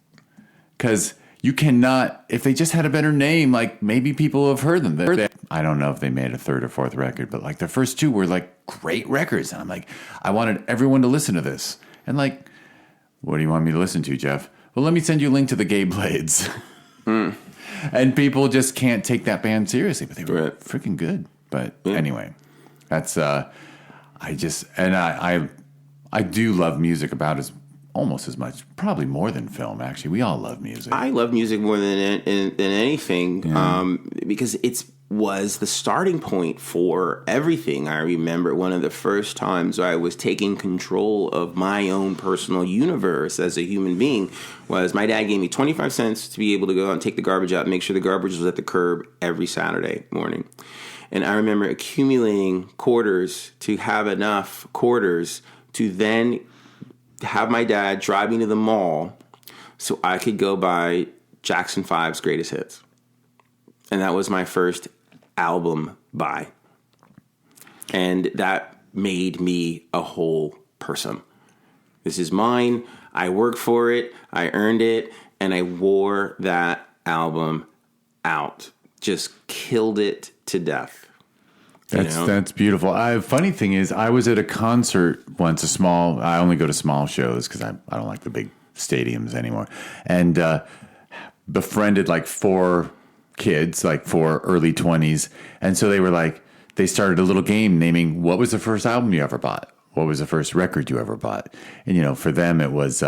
Because you cannot, if they just had a better name, like maybe people have heard them. I don't know if they made a third or fourth record, but like the first two were like great records. And I'm like, I wanted everyone to listen to this. And like, what do you want me to listen to, Jeff? Well, let me send you a link to the Gay Blades. And people just can't take that band seriously, but they were freaking good. But anyway, that's, I do love music about almost as much, probably more than film, actually. We all love music. I love music more than anything, because it was the starting point for everything. I remember one of the first times I was taking control of my own personal universe as a human being was my dad gave me 25 cents to be able to go out and take the garbage out and make sure the garbage was at the curb every Saturday morning. And I remember accumulating quarters to have enough quarters to then have my dad drive me to the mall so I could go buy Jackson 5's Greatest Hits. And that was my first album buy. And that made me a whole person. This is mine. I worked for it. I earned it. And I wore that album out. Just killed it to death. That's beautiful. Funny thing is, I was at a concert once, I only go to small shows because I don't like the big stadiums anymore. And befriended like 4 kids, like 4 early 20s. And so they started a little game naming, what was the first album you ever bought? What was the first record you ever bought? And, for them, it was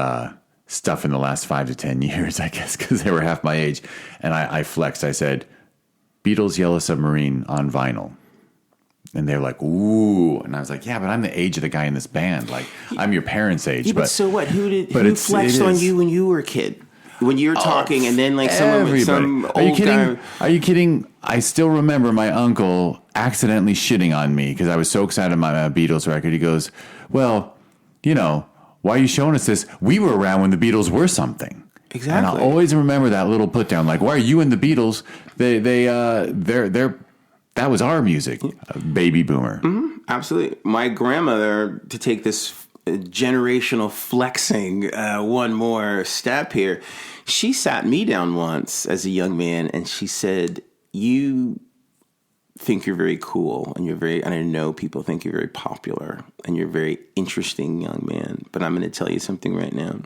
stuff in the last 5 to 10 years, I guess, because they were half my age. And I flexed. I said, Beatles' Yellow Submarine on vinyl. And they're like, ooh. And I was like, yeah, but I'm the age of the guy in this band. Like, I'm your parents' age. Yeah, but so what? Who flexed on you when you were a kid? When you were talking, and then like some old guy. Are you kidding? I still remember my uncle accidentally shitting on me because I was so excited about my Beatles record. He goes, well, why are you showing us this? We were around when the Beatles were something. Exactly. And I'll always remember that little put down. Like, why are you and the Beatles? They're that was our music, baby boomer. Mm-hmm, absolutely. My grandmother, to take this generational flexing one more step here, she sat me down once as a young man and she said, you think you're very cool and and I know people think you're very popular and you're a very interesting young man, but I'm going to tell you something right now.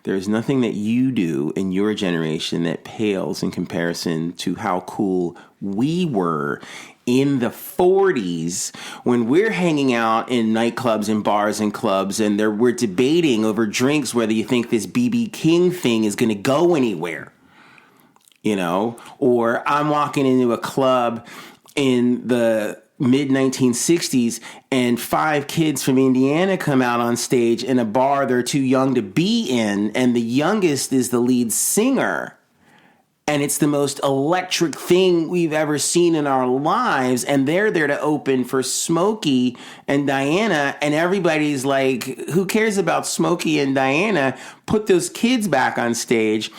There is nothing that you do in your generation that pales in comparison to how cool we were in the 40s when we're hanging out in nightclubs and bars and clubs and we're debating over drinks whether you think this BB King thing is going to go anywhere, or I'm walking into a club in the mid 1960s and 5 kids from Indiana come out on stage in a bar they're too young to be in, and the youngest is the lead singer. And it's the most electric thing we've ever seen in our lives. And they're there to open for Smokey and Diana. And everybody's like, who cares about Smokey and Diana? Put those kids back on stage.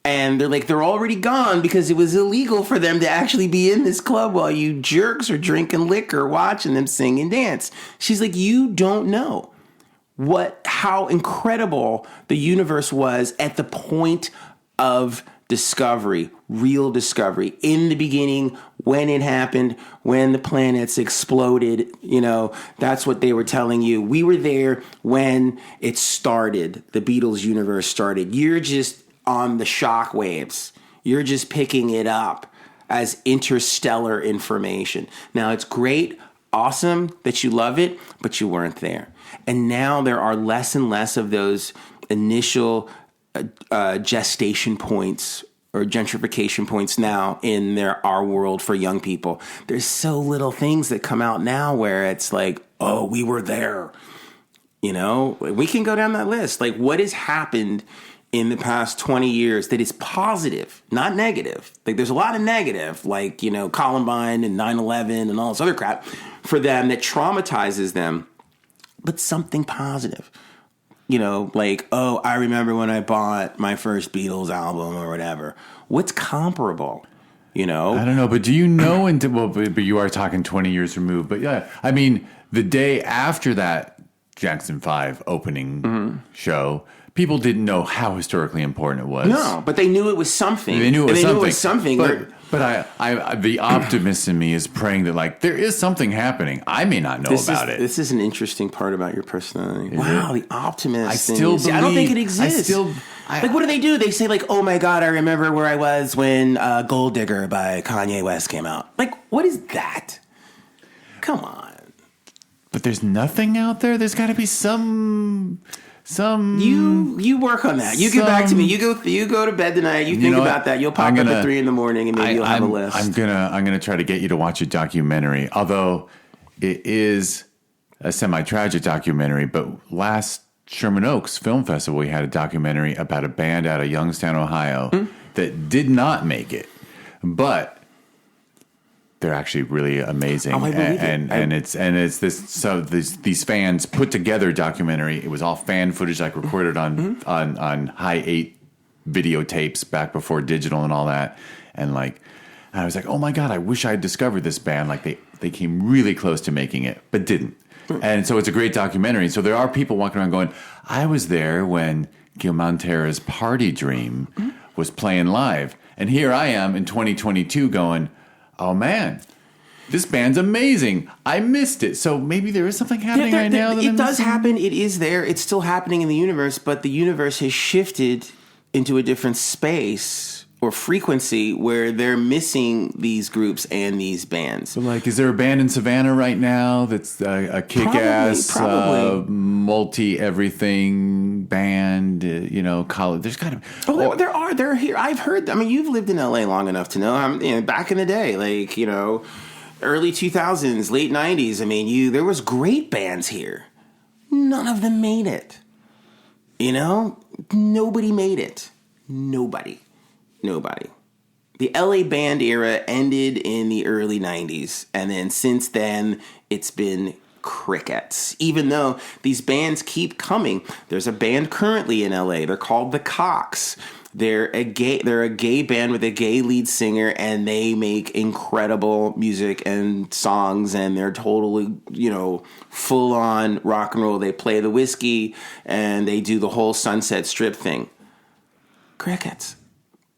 And they're like, they're already gone because it was illegal for them to actually be in this club while you jerks are drinking liquor, watching them sing and dance. She's like, you don't know how incredible the universe was at the point of discovery, real discovery. In the beginning, when it happened, when the planets exploded, that's what they were telling you. We were there when it started. The Beatles universe started. You're just on the shock waves. You're just picking it up as interstellar information. Now, it's great, awesome that you love it, but you weren't there. And now there are less and less of those initial gestation points or gentrification points now in our world for young people. There's so little things that come out now where it's like, oh, we were there. We can go down that list. Like, what has happened in the past 20 years that is positive, not negative. Like there's a lot of negative, like, you know, Columbine and 9/11 and all this other crap for them that traumatizes them, but something positive. You know, like, oh, I remember when I bought my first Beatles album or whatever. What's comparable? You know? I don't know, but do you know, but you are talking 20 years removed. But yeah, I mean, the day after that Jackson 5 opening show, people didn't know how historically important it was. No, but they knew it was something. They knew it was something. But I the optimist in me is praying that, like, there is something happening. I may not know about it. This is an interesting part about your personality. Wow, the optimist. I still believe. I don't think it exists. Like, what do? They say, like, oh my God, I remember where I was when Gold Digger by Kanye West came out. Like, what is that? Come on. But there's nothing out there. There's got to be some. You work on that. You get back to me. You go to bed tonight. You think about that. You'll pop up at 3 a.m. and maybe you'll have a list. I'm gonna try to get you to watch a documentary. Although it is a semi-tragic documentary. But last Sherman Oaks Film Festival, we had a documentary about a band out of Youngstown, Ohio, that did not make it, but they're actually really amazing. Oh, I believe it. And it's this. So these fans put together a documentary. It was all fan footage, like recorded on high 8 videotapes back before digital and all that. And I was like, oh my God, I wish I had discovered this band. Like they came really close to making it, but didn't. And so it's a great documentary. So there are people walking around going, I was there when Gil Montera's Party Dream was playing live. And here I am in 2022 going, oh man, this band's amazing. I missed it. So maybe there is something happening right now. It does happen. It is there. It's still happening in the universe, but the universe has shifted into a different space or frequency where they're missing these groups and these bands. So, like, is there a band in Savannah right now that's a kick-ass, multi-everything band? College. There's got to be. Oh, there are. They're here. I've heard. I mean, you've lived in LA long enough to know. Back in the day, like, early 2000s, late 90s. I mean, there was great bands here. None of them made it. Nobody made it. Nobody. The LA band era ended in the early 90s. And then since then, it's been crickets. Even though these bands keep coming. There's a band currently in LA. They're called the Cocks. They're a gay band with a gay lead singer, and they make incredible music and songs, and they're totally, full on rock and roll. They play the whiskey and they do the whole Sunset Strip thing. Crickets.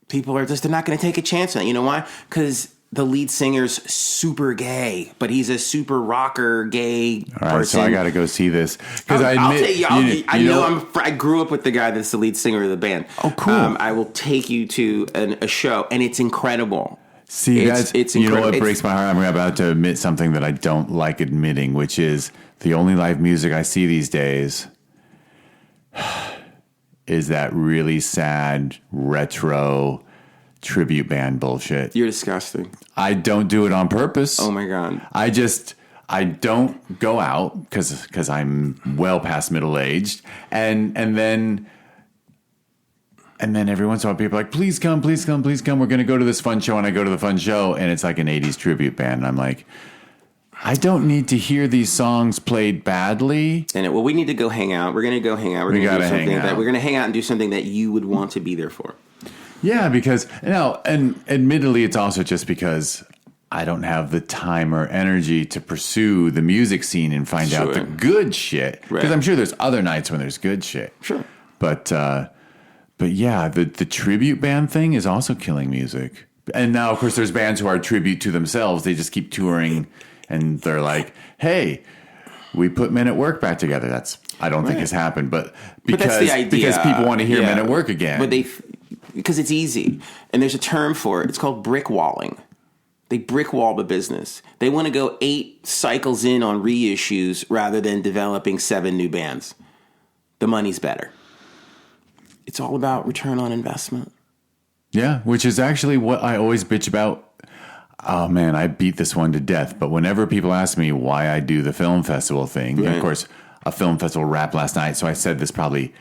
People are they're not going to take a chance on it. You know why? Because the lead singer's super gay, but he's a super rocker gay person. All right, so I got to go see this. Because I grew up with the guy that's the lead singer of the band. Oh, cool. I will take you to a show, and it's incredible. See, it's incredible. You know what breaks my heart? I'm about to admit something that I don't like admitting, which is the only live music I see these days is that really sad retro tribute band bullshit. You're disgusting. I don't do it on purpose. Oh my God. I don't go out because I'm well past middle aged, and then every once in a while people are like, please come, we're going to go to this fun show, and I go to the fun show and it's like an 80s tribute band, and I'm like, I don't need to hear these songs played badly. And we need to go hang out. We're going to go hang out. We're going to hang out and do something that you would want to be there for. Yeah, because and admittedly, it's also just because I don't have the time or energy to pursue the music scene and find out the good shit. Because I'm sure there's other nights when there's good shit. Sure. But yeah, the tribute band thing is also killing music. And now, of course, there's bands who are tribute to themselves. They just keep touring. And they're like, hey, we put Men at Work back together. I don't think has happened, but that's the idea. Because people want to hear Men at Work again. But because it's easy. And there's a term for it. It's called brick walling. They brick wall the business. They want to go 8 cycles in on reissues rather than developing 7 new bands. The money's better. It's all about return on investment. Yeah, which is actually what I always bitch about. Oh, man, I beat this one to death. But whenever people ask me why I do the film festival thing, and of course, a film festival wrapped last night, so I said this probably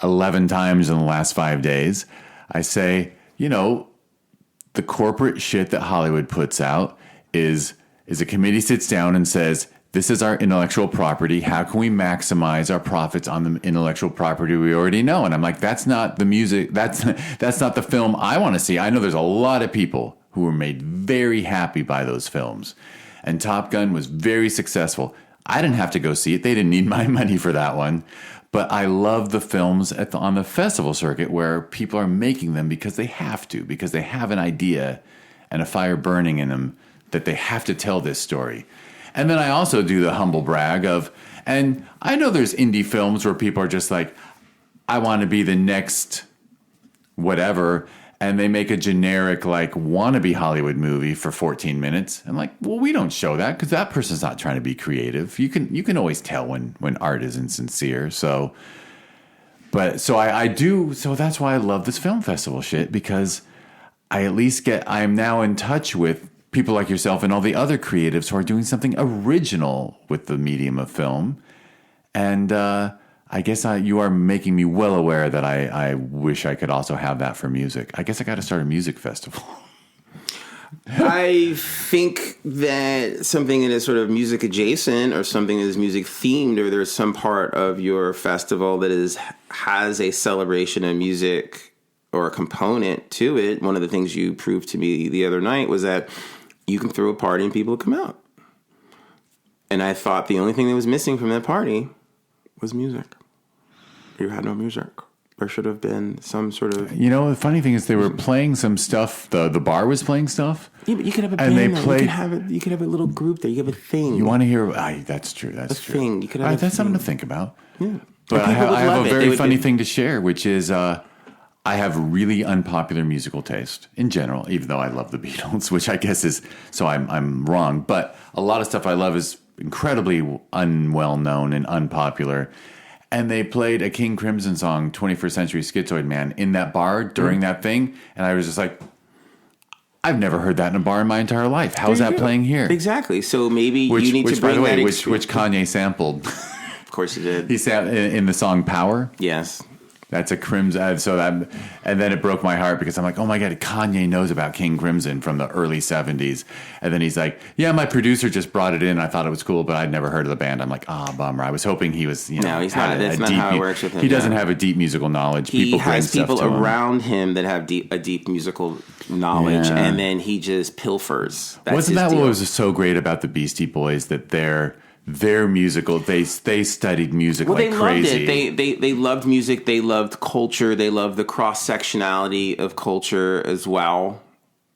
11 times in the last 5 days. I say, the corporate shit that Hollywood puts out is a committee sits down and says, this is our intellectual property. How can we maximize our profits on the intellectual property we already know? And I'm like, that's not the music. That's not the film I want to see. I know there's a lot of people who were made very happy by those films. And Top Gun was very successful. I didn't have to go see it. They didn't need my money for that one. But I love the films on the festival circuit where people are making them because they have to, because they have an idea and a fire burning in them that they have to tell this story. And then I also do the humble brag of, and I know there's indie films where people are just like, I want to be the next whatever, and they make a generic like wannabe Hollywood movie for 14 minutes. I'm like, well, we don't show that because that person's not trying to be creative. You can always tell when art isn't sincere. So that's why I love this film festival shit, because I am now in touch with people like yourself and all the other creatives who are doing something original with the medium of film. And I guess you are making me well aware that I wish I could also have that for music. I guess I got to start a music festival. I think that something that is sort of music adjacent or something that is music themed, or there's some part of your festival that has a celebration of music or a component to it. One of the things you proved to me the other night was that you can throw a party and people come out. And I thought the only thing that was missing from that party was music. You had no music. There should have been some sort of... the funny thing is they were playing some stuff. The bar was playing stuff. Yeah, but you could have a band. And they played... You could have a little group there. You have a thing. You want to hear... That's true. That's true. Thing. You could have that's something to think about. Yeah. But I have a very funny thing to share, which is... I have really unpopular musical taste in general, even though I love the Beatles, which I guess is, so I'm wrong. But a lot of stuff I love is incredibly unwell known and unpopular. And they played a King Crimson song, 21st Century Schizoid Man, in that bar during that thing. And I was just like, I've never heard that in a bar in my entire life. How is that playing here? Exactly. So maybe you need to bring that experience. Which Kanye sampled. Of course he did. He sampled in the song Power. Yes. That's a Crimson. And then it broke my heart because I'm like, oh my God, Kanye knows about King Crimson from the early 70s. And then he's like, yeah, my producer just brought it in. I thought it was cool, but I'd never heard of the band. I'm like, bummer. I was hoping he was, No, he's not. That's not how it works with him. He doesn't have a deep musical knowledge. He has people around him that have a deep musical knowledge, and then he just pilfers. Wasn't that what was so great about the Beastie Boys, that their musical, they studied music like crazy. Loved it. They loved music. They loved culture. They loved the cross-sectionality of culture as well.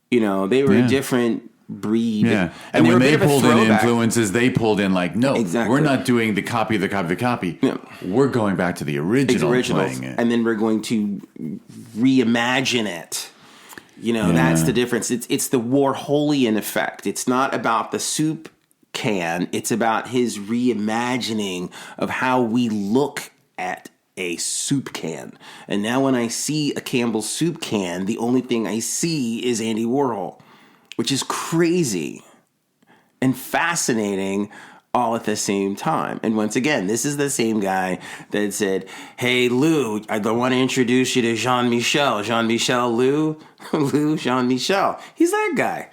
They were a different breed. Yeah. And when they pulled in influences, they pulled in like, no, we're not doing the copy of the copy of the copy. Yeah. We're going back to the original. Playing it. And then we're going to reimagine it. That's the difference. It's the Warholian effect. It's not about the soup can. It's about his reimagining of how we look at a soup can. And now when I see a Campbell's soup can, the only thing I see is Andy Warhol, which is crazy and fascinating all at the same time. And once again, this is the same guy that said, hey, Lou, I want to introduce you to Jean-Michel. Jean-Michel, Lou, Jean-Michel. He's that guy.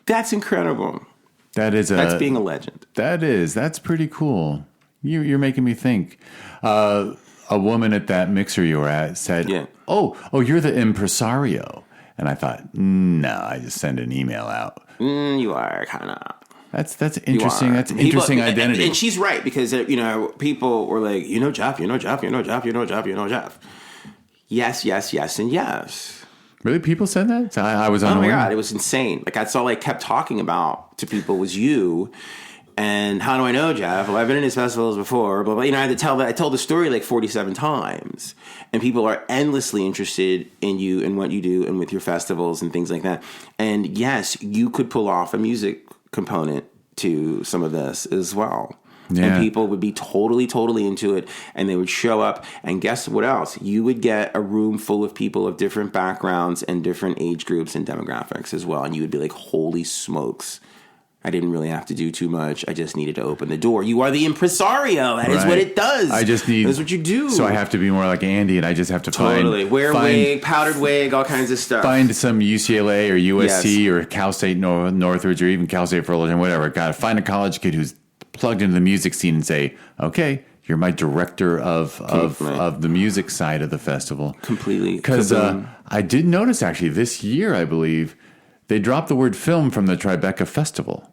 That's incredible. That's being a legend. That's pretty cool. You're making me think. A woman at that mixer you were at said, oh, you're the impresario. And I thought, no, I just send an email out. You are kind of. That's interesting. That's an interesting identity. And she's right, because people were like, Jeff. Yes, and yes. Really? People said that? I was unaware. Oh my God, it was insane. Like, that's all I kept talking about to people was you. And how do I know, Jeff? Well, I've been in his festivals before, but I had to tell that. I told the story like 47 times, and people are endlessly interested in you and what you do and with your festivals and things like that. And yes, you could pull off a music component to some of this as well. Yeah. And people would be totally, totally into it, and they would show up. And guess what else? You would get a room full of people of different backgrounds and different age groups and demographics as well. And you would be like, holy smokes, I didn't really have to do too much. I just needed to open the door. You are the impresario. That is what it does. I just need... That's what you do. So I have to be more like Andy, and I just have to wear wig, powdered wig, all kinds of stuff. Find some UCLA or USC or Cal State Northridge or even Cal State Fullerton, whatever. Got to find a college kid who's plugged into the music scene and say, okay, you're my director of the music side of the festival. Completely. Because I did notice, actually, this year, I believe, they dropped the word film from the Tribeca Festival.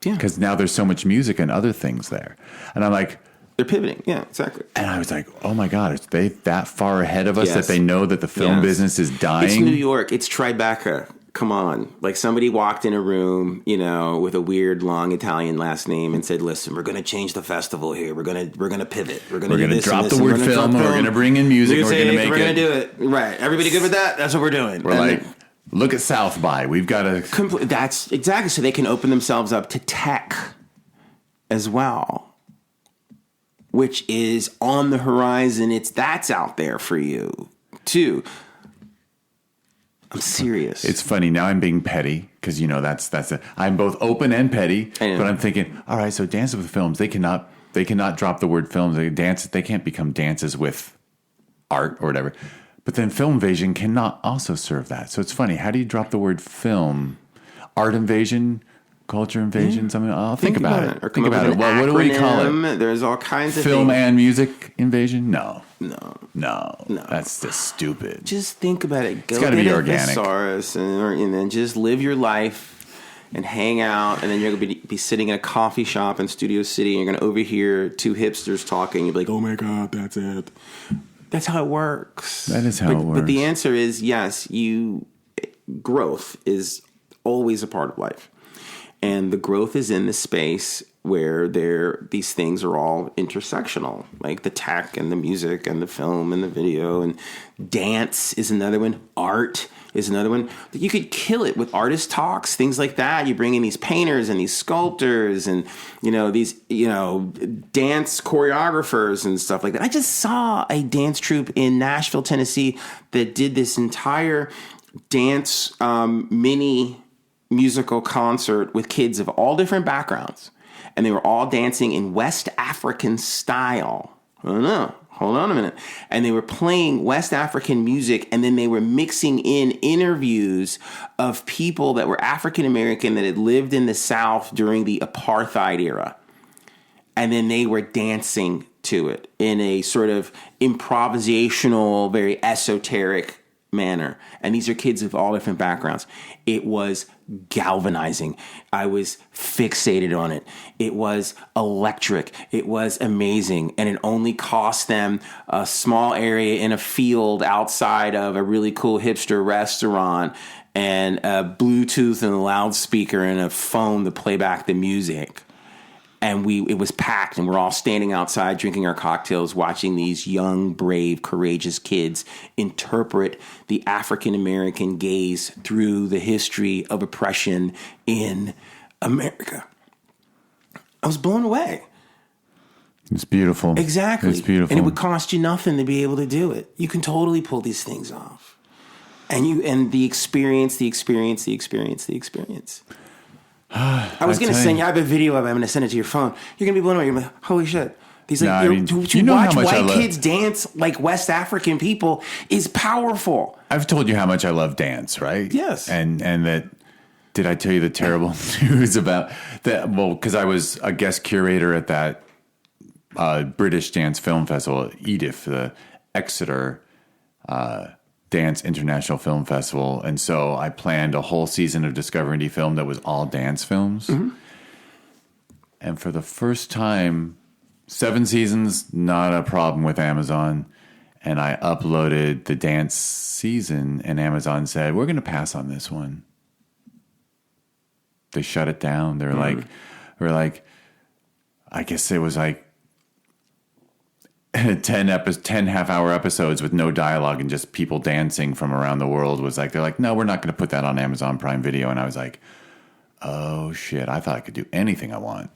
Yeah. Because now there's so much music and other things there. And I'm like... They're pivoting. Yeah, exactly. And I was like, oh my God, are they that far ahead of us that they know that the film business is dying? It's New York. It's Tribeca. Come on. Like somebody walked in a room, with a weird long Italian last name and said, listen, we're going to change the festival here. We're going to pivot. We're going to drop the word film. We're going to bring in music. We're going to make it. We're going to do it. Right. Everybody good with that? That's what we're doing. We're like, look at South by. We've got to... That's exactly. So they can open themselves up to tech as well, which is on the horizon. That's out there for you too. I'm serious. It's funny. Now I'm being petty because, that's I'm both open and petty, but I'm thinking, all right, so Dances with Films, they cannot drop the word films. They can't become dances with art or whatever. But then Film Invasion cannot also serve that. So it's funny. How do you drop the word film? Art invasion? Culture invasion? Something? I'll think about it. Or think about it. What do we call it? There's all kinds of film and music invasion? No. No. That's just stupid. Just think about it. It's got to be organic. Thesaurus and then just live your life and hang out. And then you're going to be sitting in a coffee shop in Studio City, and you're going to overhear two hipsters talking. You'll be like, oh my God, that's it. That's how it works. That is how it works. But the answer is yes. Growth is always a part of life. And the growth is in the space where these things are all intersectional, like the tech and the music and the film and the video, and dance is another one. Art is another one. You could kill it with artist talks, things like that. You bring in these painters and these sculptors and, these, dance choreographers and stuff like that. I just saw a dance troupe in Nashville, Tennessee that did this entire dance mini musical concert with kids of all different backgrounds. And they were all dancing in West African style. I don't know. Hold on a minute. And they were playing West African music, and then they were mixing in interviews of people that were African American that had lived in the South during the apartheid era. And then they were dancing to it in a sort of improvisational, very esoteric manner. And these are kids of all different backgrounds. It was galvanizing. I was fixated on it. It was electric. It was amazing. And it only cost them a small area in a field outside of a really cool hipster restaurant and a Bluetooth and a loudspeaker and a phone to play back the music. And it was packed, and we're all standing outside drinking our cocktails, watching these young, brave, courageous kids interpret the African-American gaze through the history of oppression in America. I was blown away. It's beautiful. Exactly. It's beautiful. And it would cost you nothing to be able to do it. You can totally pull these things off. And the experience. I was going to send you. I have a video of it. I'm going to send it to your phone. You're going to be blown away. You're like, holy shit. These to watch white kids dance like West African people is powerful. I've told you how much I love dance, right? Yes. And that, did I tell you the terrible news about that? Well, because I was a guest curator at that British Dance Film Festival, EDIF, the Exeter Dance International Film Festival. And so I planned a whole season of Discover Indie Film that was all dance films. Mm-hmm. And for the first time, 7 seasons, not a problem with Amazon. And I uploaded the dance season, and Amazon said, we're going to pass on this one. They shut it down. They were like, I guess it was like 10 half-hour episodes with no dialogue and just people dancing from around the world. They're like, no, we're not going to put that on Amazon Prime Video. And I was like, oh shit, I thought I could do anything I want.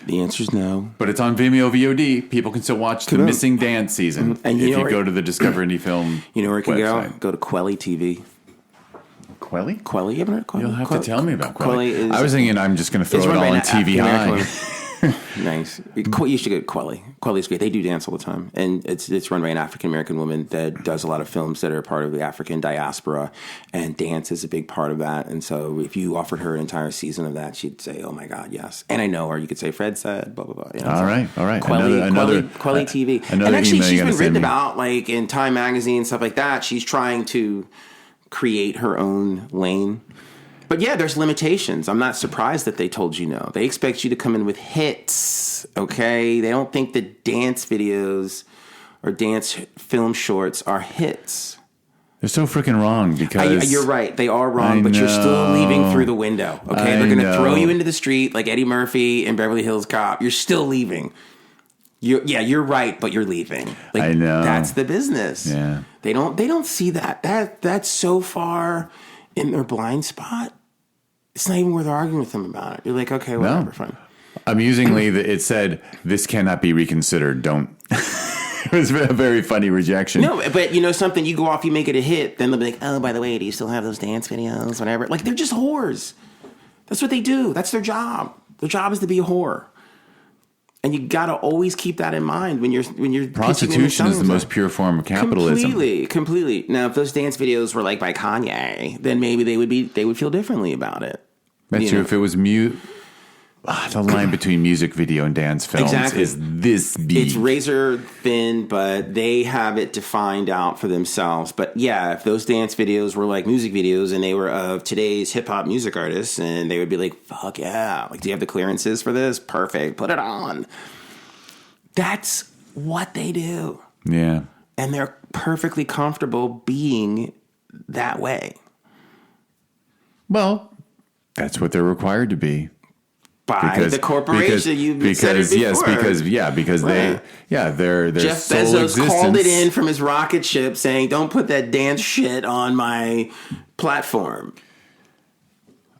The answer is no. But it's on Vimeo VOD. People can still watch the Missing Dance season. And if you go to the Discover Indie Film You know where it can website. go to Quelly TV. Quelly? Quelly, you haven't heard of Quelly? You'll have to tell me about Quelly. Quelly is, I was thinking I'm just going to throw it all on TVHi. Nice. You should go to Quelly. Quelly's great. They do dance all the time, and it's run by an African American woman that does a lot of films that are part of the African diaspora, and dance is a big part of that. And so, if you offered her an entire season of that, she'd say, "Oh my God, yes." And I know her. You could say, "Fred said," blah blah blah. You know, all right. Quelly TV. And actually, she's been written about like in Time Magazine, stuff like that. She's trying to create her own lane. But yeah, there's limitations. I'm not surprised that they told you no. They expect you to come in with hits, okay? They don't think that dance videos or dance film shorts are hits. They're so freaking wrong because... You're right. They are wrong, but you're still leaving through the window, okay? They're going to throw you into the street like Eddie Murphy in Beverly Hills Cop. You're still leaving. You're right, but you're leaving. Like, I know. That's the business. Yeah. They don't see that. That's so far in their blind spot. It's not even worth arguing with them about it. You're like, okay, whatever, fine. Amusingly, it said, "This cannot be reconsidered. Don't." It was a very funny rejection. No, but you know something? You go off, you make it a hit, then they'll be like, "Oh, by the way, do you still have those dance videos?" Whatever. Like, they're just whores. That's what they do. That's their job. Their job is to be a whore. And you got to always keep that in mind when you're prostitution is the most pure form of capitalism. Completely. Now, if those dance videos were like by Kanye, then maybe they would feel differently about it. That's true. If it was the line between music video and dance films is this big. It's razor thin, but they have it defined out for themselves. But yeah, if those dance videos were like music videos and they were of today's hip hop music artists, and they would be like, fuck yeah. Like, do you have the clearances for this? Perfect. Put it on. That's what they do. Yeah. And they're perfectly comfortable being that way. Well, that's what they're required to be. By the corporation, said it before. Because their Jeff sole Bezos existence. called it in from his rocket ship saying, "Don't put that dance shit on my platform."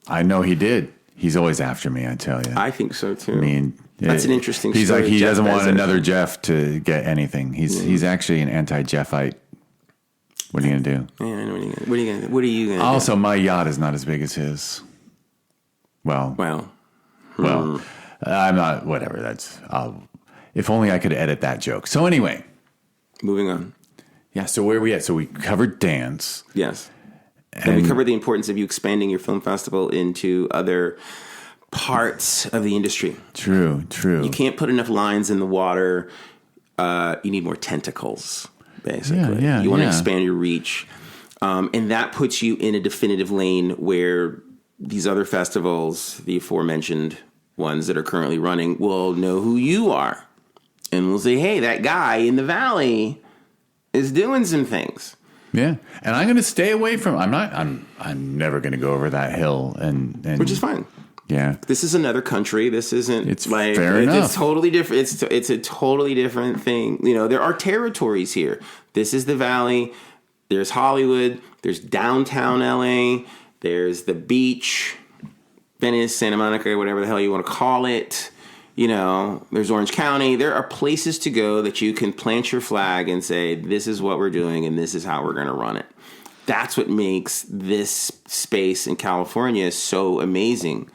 I know he did. He's always after me, I tell you. I think so too. I mean, that's an interesting he's story. Like he Jeff doesn't want Bezos. another Jeff to get anything. He's actually an anti-Jeffite. What are you gonna do? Yeah, I know what are you gonna do? Also, my yacht is not as big as his. Well, I'm not. Whatever. That's. If only I could edit that joke. So anyway, moving on. Yeah. So where are we at? So we covered dance. Yes. And we covered the importance of you expanding your film festival into other parts of the industry. True. You can't put enough lines in the water. You need more tentacles, basically. Yeah, you want to expand your reach. And that puts you in a definitive lane where these other festivals, the aforementioned ones that are currently running, will know who you are. And will say, hey, that guy in the valley is doing some things. Yeah. And I'm going to stay away from, I'm never going to go over that hill. And which is fine. Yeah. This is another country. This isn't it's like, fair enough. It's totally different. It's a totally different thing. You know, there are territories here. This is the valley. There's Hollywood. There's downtown LA. There's the beach, Venice, Santa Monica, whatever the hell you want to call it. You know, there's Orange County. There are places to go that you can plant your flag and say, this is what we're doing and this is how we're going to run it. That's what makes this space in California so amazing.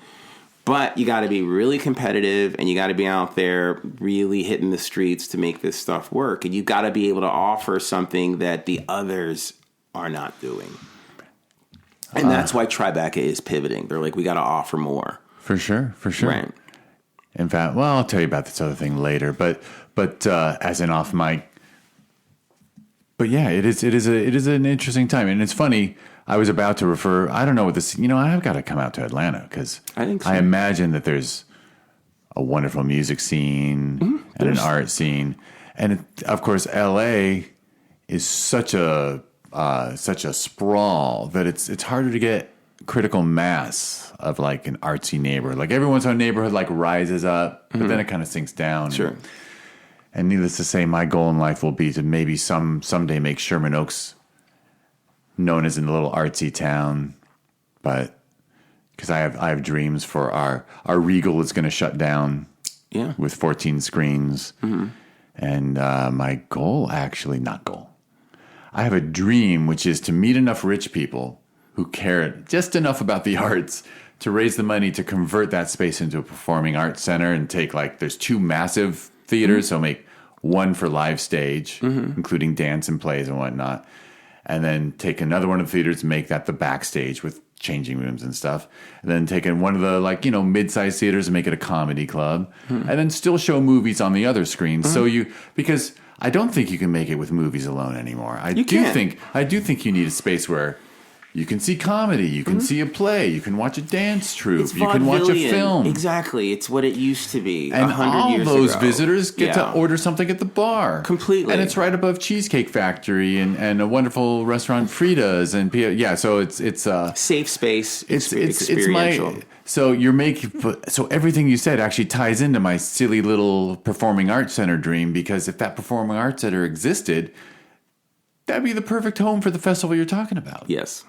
But you got to be really competitive and you got to be out there really hitting the streets to make this stuff work. And you got to be able to offer something that the others are not doing. And that's why Tribeca is pivoting. They're like, we got to offer more. For sure. Right. In fact, well, I'll tell you about this other thing later, but as an off mic. But yeah, it is an interesting time, and it's funny. I was about to refer. I don't know what this. I've got to come out to Atlanta because I think so. I imagine that there's a wonderful music scene and an art scene, and of course, LA is such a sprawl that it's harder to get critical mass of like an artsy neighborhood. Like every once in a neighborhood like rises up, but then it kind of sinks down. Sure. And needless to say, my goal in life will be to maybe someday make Sherman Oaks known as a little artsy town. But because I have dreams for our Regal is going to shut down. Yeah. With 14 screens. Mm-hmm. And my goal, actually not goal. I have a dream, which is to meet enough rich people who cared just enough about the arts to raise the money to convert that space into a performing arts center and take there's 2 massive theaters, so make one for live stage, including dance and plays and whatnot, and then take another one of the theaters and make that the backstage with changing rooms and stuff, and then take in one of the mid-sized theaters and make it a comedy club, and then still show movies on the other screens. So because I don't think you can make it with movies alone anymore. I do think you need a space where you can see comedy, you can see a play, you can watch a dance troupe, you can watch a film. Exactly, it's what it used to be. And 100 years all those ago. visitors get to order something at the bar. Completely. And it's right above Cheesecake Factory and a wonderful restaurant, Frida's. And so it's safe space, experiential. So everything you said actually ties into my silly little performing arts center dream, because if that performing arts center existed, that'd be the perfect home for the festival you're talking about. Yes.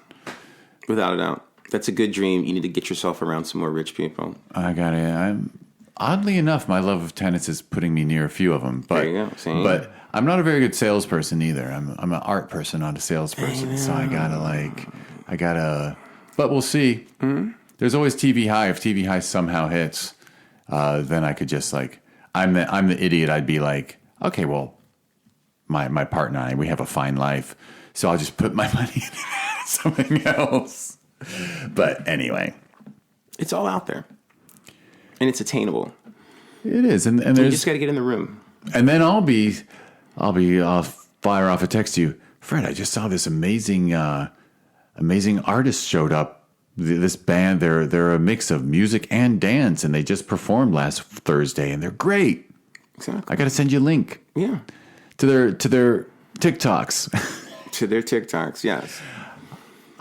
Without a doubt. That's a good dream. You need to get yourself around some more rich people. Oddly enough, my love of tennis is putting me near a few of them. But, there you go. Same. But I'm not a very good salesperson either. I'm an art person, not a salesperson. So I gotta, but we'll see. Mm-hmm. There's always TVHi. If TVHi somehow hits, then I could just I'm the idiot. I'd be like, okay, well, my partner and I, we have a fine life. So I'll just put my money in something else. But anyway, it's all out there, and it's attainable. It is, and there's, you just got to get in the room. And then I'll fire off a text to you, Fred. I just saw this amazing artist showed up. This band, they're a mix of music and dance, and they just performed last Thursday, and they're great. Exactly. I got to send you a link. Yeah. To their TikToks. To their TikToks, yes.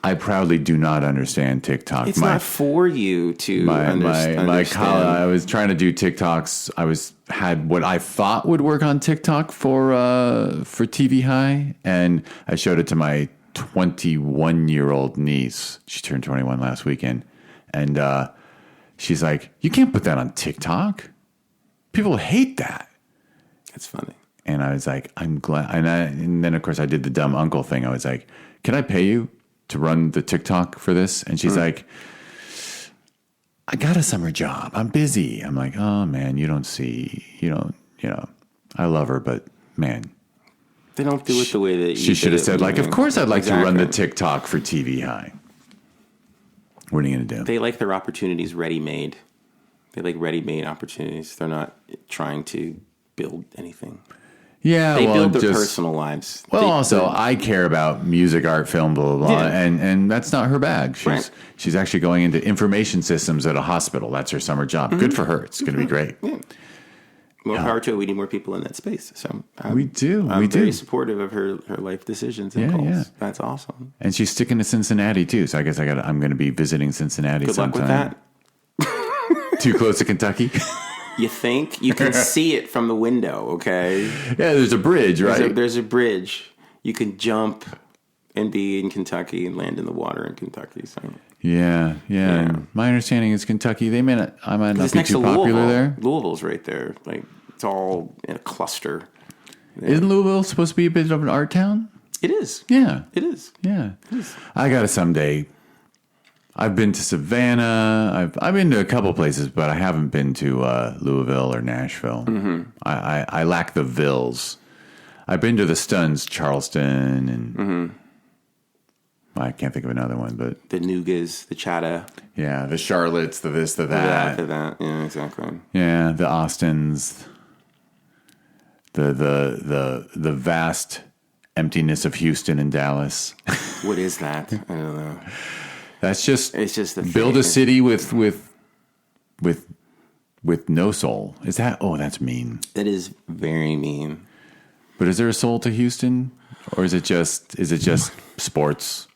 I proudly do not understand TikTok. It's not for you to understand. I was trying to do TikToks. Had what I thought would work on TikTok for TVHi, and I showed it to my 21-year-old niece. She turned 21 last weekend, and she's like, "You can't put that on TikTok. People hate that." That's funny. And I was like, I'm glad. And then, of course, I did the dumb uncle thing. I was like, can I pay you to run the TikTok for this? And she's like, I got a summer job. I'm busy. I'm like, oh, man, I love her, but, man. They don't do it the way that you She should have said, of course I'd like to run the Exactly. TikTok for TVHi. What are you going to do? They like their opportunities ready-made. They like ready-made opportunities. They're not trying to build anything. Yeah, they build their personal lives. Well, I care about music, art, film, blah, blah, blah, Yeah. and that's not her bag. She's actually going into information systems at a hospital. That's her summer job. Good for her. It's going to be great. Yeah. More power to her. We need more people in that space. So we do. I'm very supportive of her life decisions and goals. Yeah. That's awesome. And she's sticking to Cincinnati too. So I guess I'm going to be visiting Cincinnati Good sometime. luck with that. Too close to Kentucky. You think? You can see it from the window, okay? Yeah, there's a bridge, right? There's a bridge. You can jump and be in Kentucky and land in the water in Kentucky. So. Yeah. And my understanding is Kentucky, I might not be too popular there. Louisville's right there. It's all in a cluster. Yeah. Isn't Louisville supposed to be a bit of an art town? It is. Yeah. It is. Yeah. I got to someday. I've been to Savannah. I've been to a couple places, but I haven't been to Louisville or Nashville. Mm-hmm. I lack the vills. I've been to the Stuns, Charleston, and I can't think of another one, but the Nugas, the Chatta. Yeah, the Charlottes, the this, the that. Yeah, exactly. Yeah, the Austins. The vast emptiness of Houston and Dallas. What is that? I don't know. It's just the build a city with no soul. Is that? Oh, that's mean. That is very mean. But is there a soul to Houston, or is it just sports?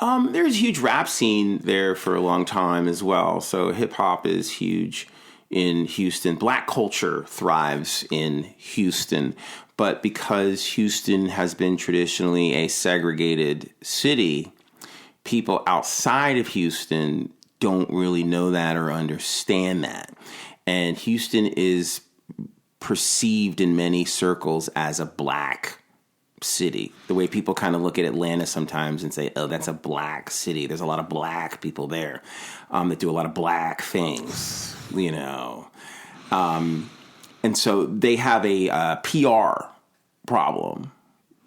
There's a huge rap scene there for a long time as well. So hip hop is huge in Houston. Black culture thrives in Houston, but because Houston has been traditionally a segregated city, people outside of Houston don't really know that or understand that. And Houston is perceived in many circles as a black city. The way people kind of look at Atlanta sometimes and say, oh, that's a black city. There's a lot of black people there that do a lot of black things, you know. And so they have a PR problem,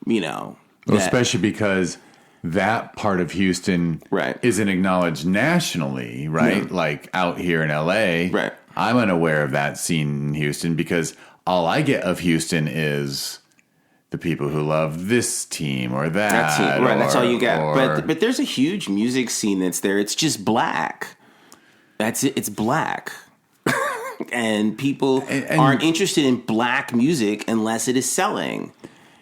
you know. Well, especially because that part of Houston isn't acknowledged nationally, right? Yeah. Like out here in LA, I'm unaware of that scene in Houston because all I get of Houston is the people who love this team or that team. Right, that's all you get. But there's a huge music scene that's there. It's just black. That's it. It's black. And people aren't interested in black music unless it is selling.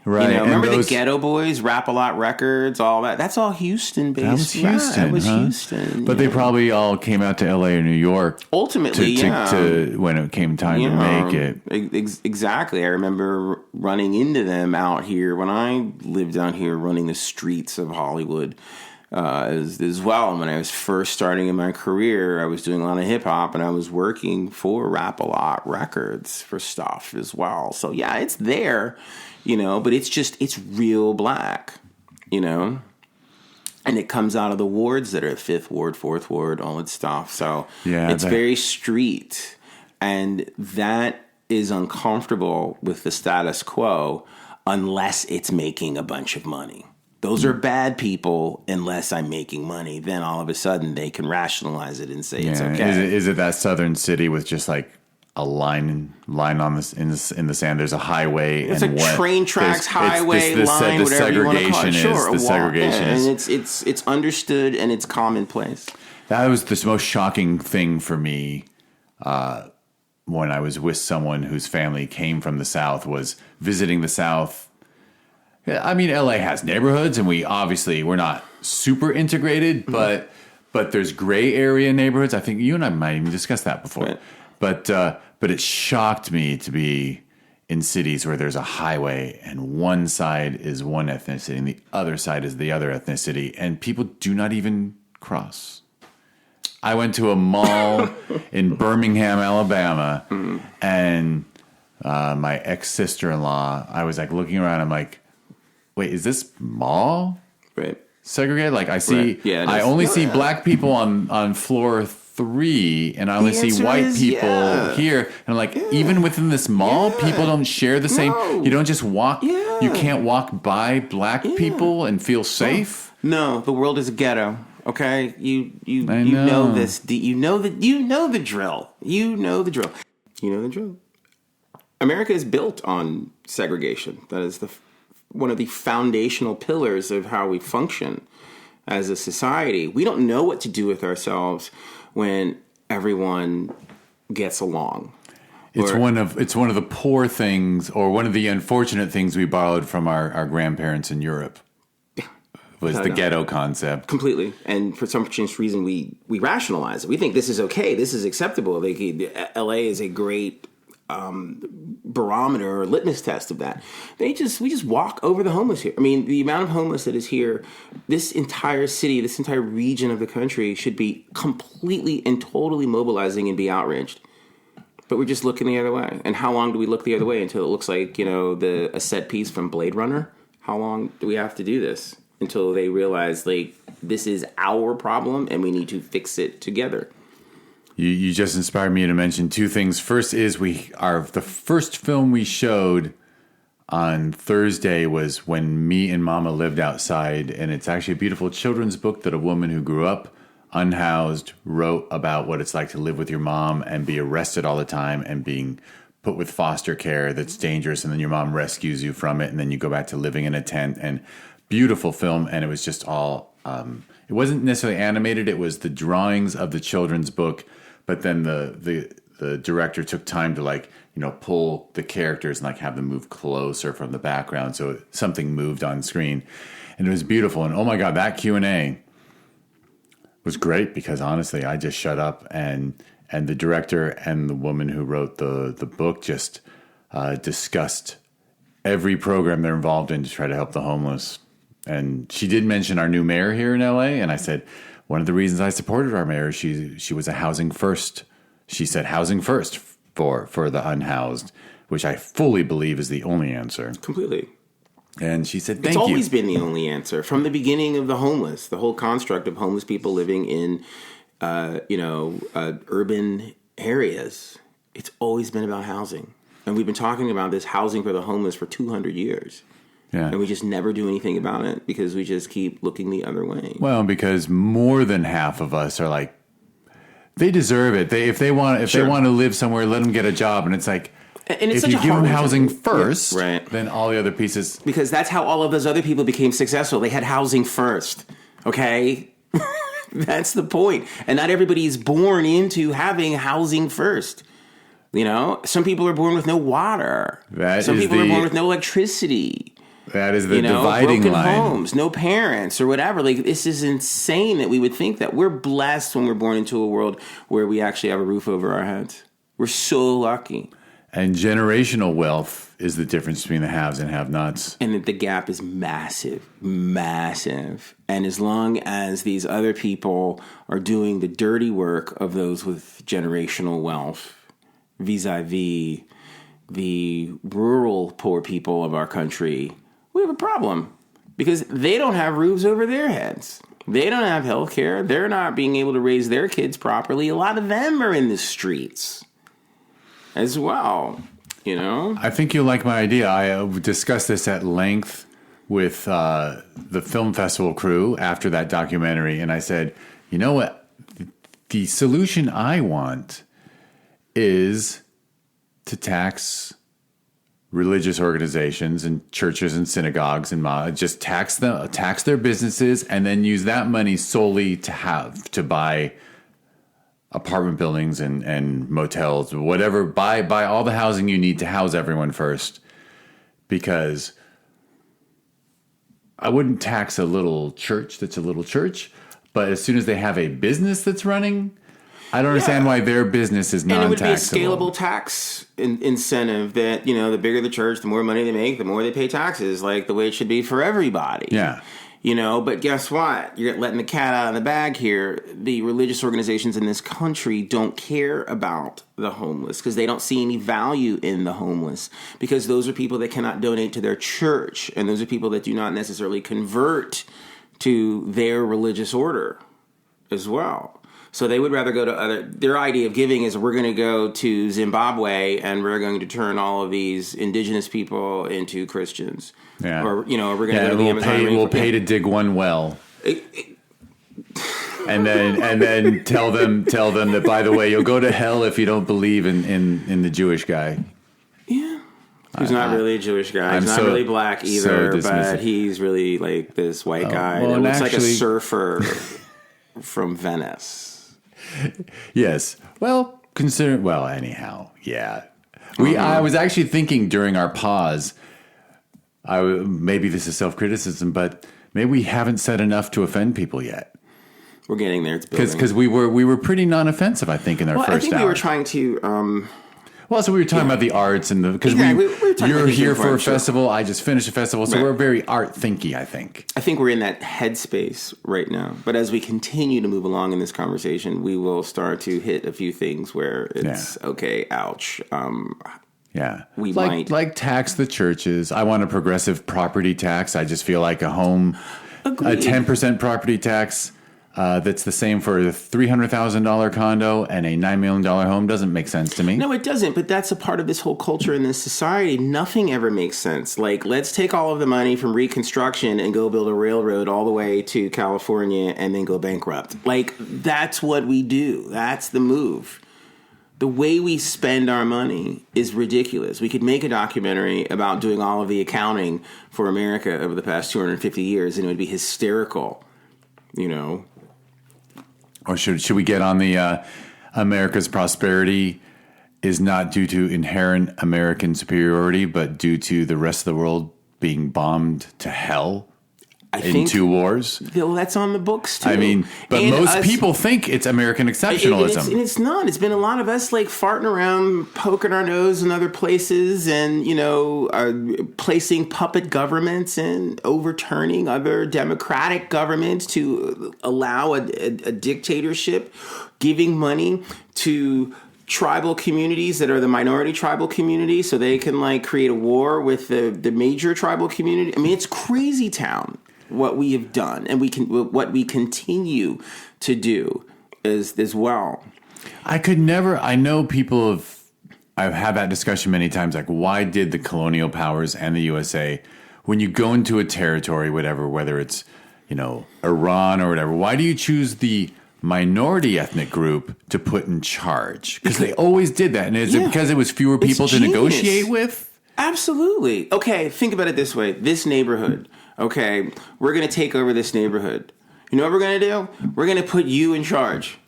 Right. You know, remember the Ghetto Boys, Rap-A-Lot Records, all that? That's all Houston-based. That was Houston. That was Houston. But they probably all came out to LA or New York. Ultimately, to when it came time to make it. Exactly. I remember running into them out here when I lived out here running the streets of Hollywood as well. And when I was first starting in my career, I was doing a lot of hip-hop and I was working for Rap-A-Lot Records for stuff as well. So, yeah, it's there. You know, but it's real black, you know, and it comes out of the wards that are 5th Ward, 4th Ward, all that stuff. So it's very street, and that is uncomfortable with the status quo unless it's making a bunch of money. Those are bad people unless I'm making money. Then all of a sudden they can rationalize it and say it's okay. Is it that southern city with just like a line on this in the sand? There's a highway. It's and train tracks, highway, line, whatever you want to call it. Sure, the segregation is, and it's understood and it's commonplace. That was the most shocking thing for me when I was with someone whose family came from the South. Was visiting the South. I mean, LA has neighborhoods, and we're not super integrated, but there's gray area neighborhoods. I think you and I might even discussed that before. Right. But it shocked me to be in cities where there's a highway and one side is one ethnicity and the other side is the other ethnicity, and people do not even cross. I went to a mall in Birmingham, Alabama, and my ex-sister-in-law, I was like looking around, I'm like, wait, is this mall segregated? Like I see, I only see black people on floor 3, and I only see white people here. And I'm like, even within this mall, people don't share the same. You don't just walk. You can't walk by black people and feel safe. No, the world is a ghetto. Okay, you know this. You know the drill. You know the drill. America is built on segregation. That is one of the foundational pillars of how we function as a society. We don't know what to do with ourselves when everyone gets along. It's one of the poor things, or one of the unfortunate things we borrowed from our grandparents in Europe. Was the ghetto concept. Completely. And for some strange reason we rationalize it. We think this is okay, this is acceptable. LA is a great barometer or litmus test of that. We just walk over the homeless here. I mean, the amount of homeless that is here, this entire city, this entire region of the country should be completely and totally mobilizing and be outraged. But we're just looking the other way. And how long do we look the other way until it looks like, a set piece from Blade Runner? How long do we have to do this until they realize, like, this is our problem and we need to fix it together? You just inspired me to mention 2 things. First is the first film we showed on Thursday was When Me and Mama Lived Outside, and it's actually a beautiful children's book that a woman who grew up unhoused wrote about what it's like to live with your mom and be arrested all the time and being put with foster care that's dangerous, and then your mom rescues you from it, and then you go back to living in a tent. And beautiful film, and it was just all it wasn't necessarily animated, it was the drawings of the children's book. But then the director took time to pull the characters and have them move closer from the background, so something moved on screen, and it was beautiful. And oh my God, that Q&A was great because honestly, I just shut up, and the director and the woman who wrote the book just discussed every program they're involved in to try to help the homeless. And she did mention our new mayor here in LA, and I said, one of the reasons I supported our mayor, she was a housing first. She said housing first for the unhoused, which I fully believe is the only answer. Completely. And she said, thank It's you. always been the only answer from the beginning of the homeless, the whole construct of homeless people living in, urban areas. It's always been about housing. And we've been talking about this housing for the homeless for 200 years. Yeah. And we just never do anything about it because we just keep looking the other way. Well, because more than half of us are like, they deserve it. If they want to live somewhere, let them get a job. And it's like, and it's if you give them housing thing. first, Yeah, right. then all the other pieces. Because that's how all of those other people became successful. They had housing first. Okay? That's the point. And not everybody is born into having housing first. Some people are born with no water. Some people are born with no electricity. That is the dividing broken line. Homes, no parents or whatever. Like, this is insane that we would think that. We're blessed when we're born into a world where we actually have a roof over our heads. We're so lucky. And generational wealth is the difference between the haves and have-nots. And the gap is massive, massive. And as long as these other people are doing the dirty work of those with generational wealth, vis-a-vis the rural poor people of our country, we have a problem. Because they don't have roofs over their heads. They don't have health care. They're not being able to raise their kids properly. A lot of them are in the streets as well, I think you'll like my idea. I discussed this at length with the film festival crew after that documentary, and I said, you know what? The solution I want is to tax religious organizations and churches and synagogues and just tax their businesses, and then use that money solely to buy apartment buildings and motels, whatever. Buy all the housing you need to house everyone first, because I wouldn't tax a little church that's a little church, but as soon as they have a business that's running, I don't understand why their business is non-taxable. And it would be a scalable tax incentive that, the bigger the church, the more money they make, the more they pay taxes, like the way it should be for everybody. Yeah. But guess what? You're letting the cat out of the bag here. The religious organizations in this country don't care about the homeless because they don't see any value in the homeless, because those are people that cannot donate to their church, and those are people that do not necessarily convert to their religious order as well. So they would rather go to their idea of giving is, we're going to go to Zimbabwe and we're going to turn all of these indigenous people into Christians. Yeah. Or, we're going to go to the Amazon rainforest. We'll pay to dig one well. And then tell them that, by the way, you'll go to hell if you don't believe in the Jewish guy. Yeah. Who's not really a Jewish guy. He's not really black either, but he's really like this white guy that looks like a surfer from Venice. Yes. Well, anyhow, yeah. I was actually thinking during our pause, maybe this is self-criticism, but maybe we haven't said enough to offend people yet. We're getting there. Because we were pretty non-offensive, I think, in our first hour. I think we were trying to... so we were talking about the arts because you're here for a festival. I just finished a festival, so we're very art-thinky, I think. I think we're in that headspace right now. But as we continue to move along in this conversation, we will start to hit a few things where it's, okay, ouch. We might tax the churches. I want a progressive property tax. I just feel like a 10% property tax that's the same for a $300,000 condo and a $9 million home doesn't make sense to me. No, it doesn't. But that's a part of this whole culture in this society. Nothing ever makes sense. Like, let's take all of the money from Reconstruction and go build a railroad all the way to California and then go bankrupt. Like, that's what we do. That's the move. The way we spend our money is ridiculous. We could make a documentary about doing all of the accounting for America over the past 250 years, and it would be hysterical, Or should we get on the America's prosperity is not due to inherent American superiority, but due to the rest of the world being bombed to hell in 2 wars? Well, that's on the books, too. I mean, but most people think it's American exceptionalism. And it's not. It's been a lot of us, like, farting around, poking our nose in other places and, placing puppet governments and overturning other democratic governments to allow a dictatorship, giving money to tribal communities that are the minority tribal community so they can like create a war with the major tribal community. I mean, it's crazy town what we have done, and what we continue to do as well. I know people I've had that discussion many times, like why did the colonial powers and the USA, when you go into a territory, whatever, whether it's, Iran or whatever, why do you choose the minority ethnic group to put in charge? Because they always did that. And is it because it was fewer people to negotiate with? Absolutely. Okay, think about it this way. This neighborhood, okay, we're going to take over this neighborhood. You know what we're going to do? We're going to put you in charge.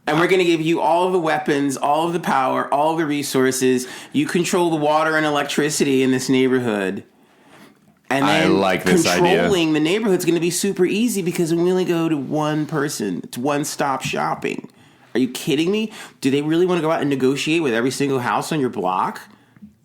And we're going to give you all of the weapons, all of the power, all of the resources. You control the water and electricity in this neighborhood. And then I like this controlling idea. the neighborhood is going to be super easy because we only go to one person. It's one-stop shopping. Are you kidding me? Do they really want to go out and negotiate with every single house on your block?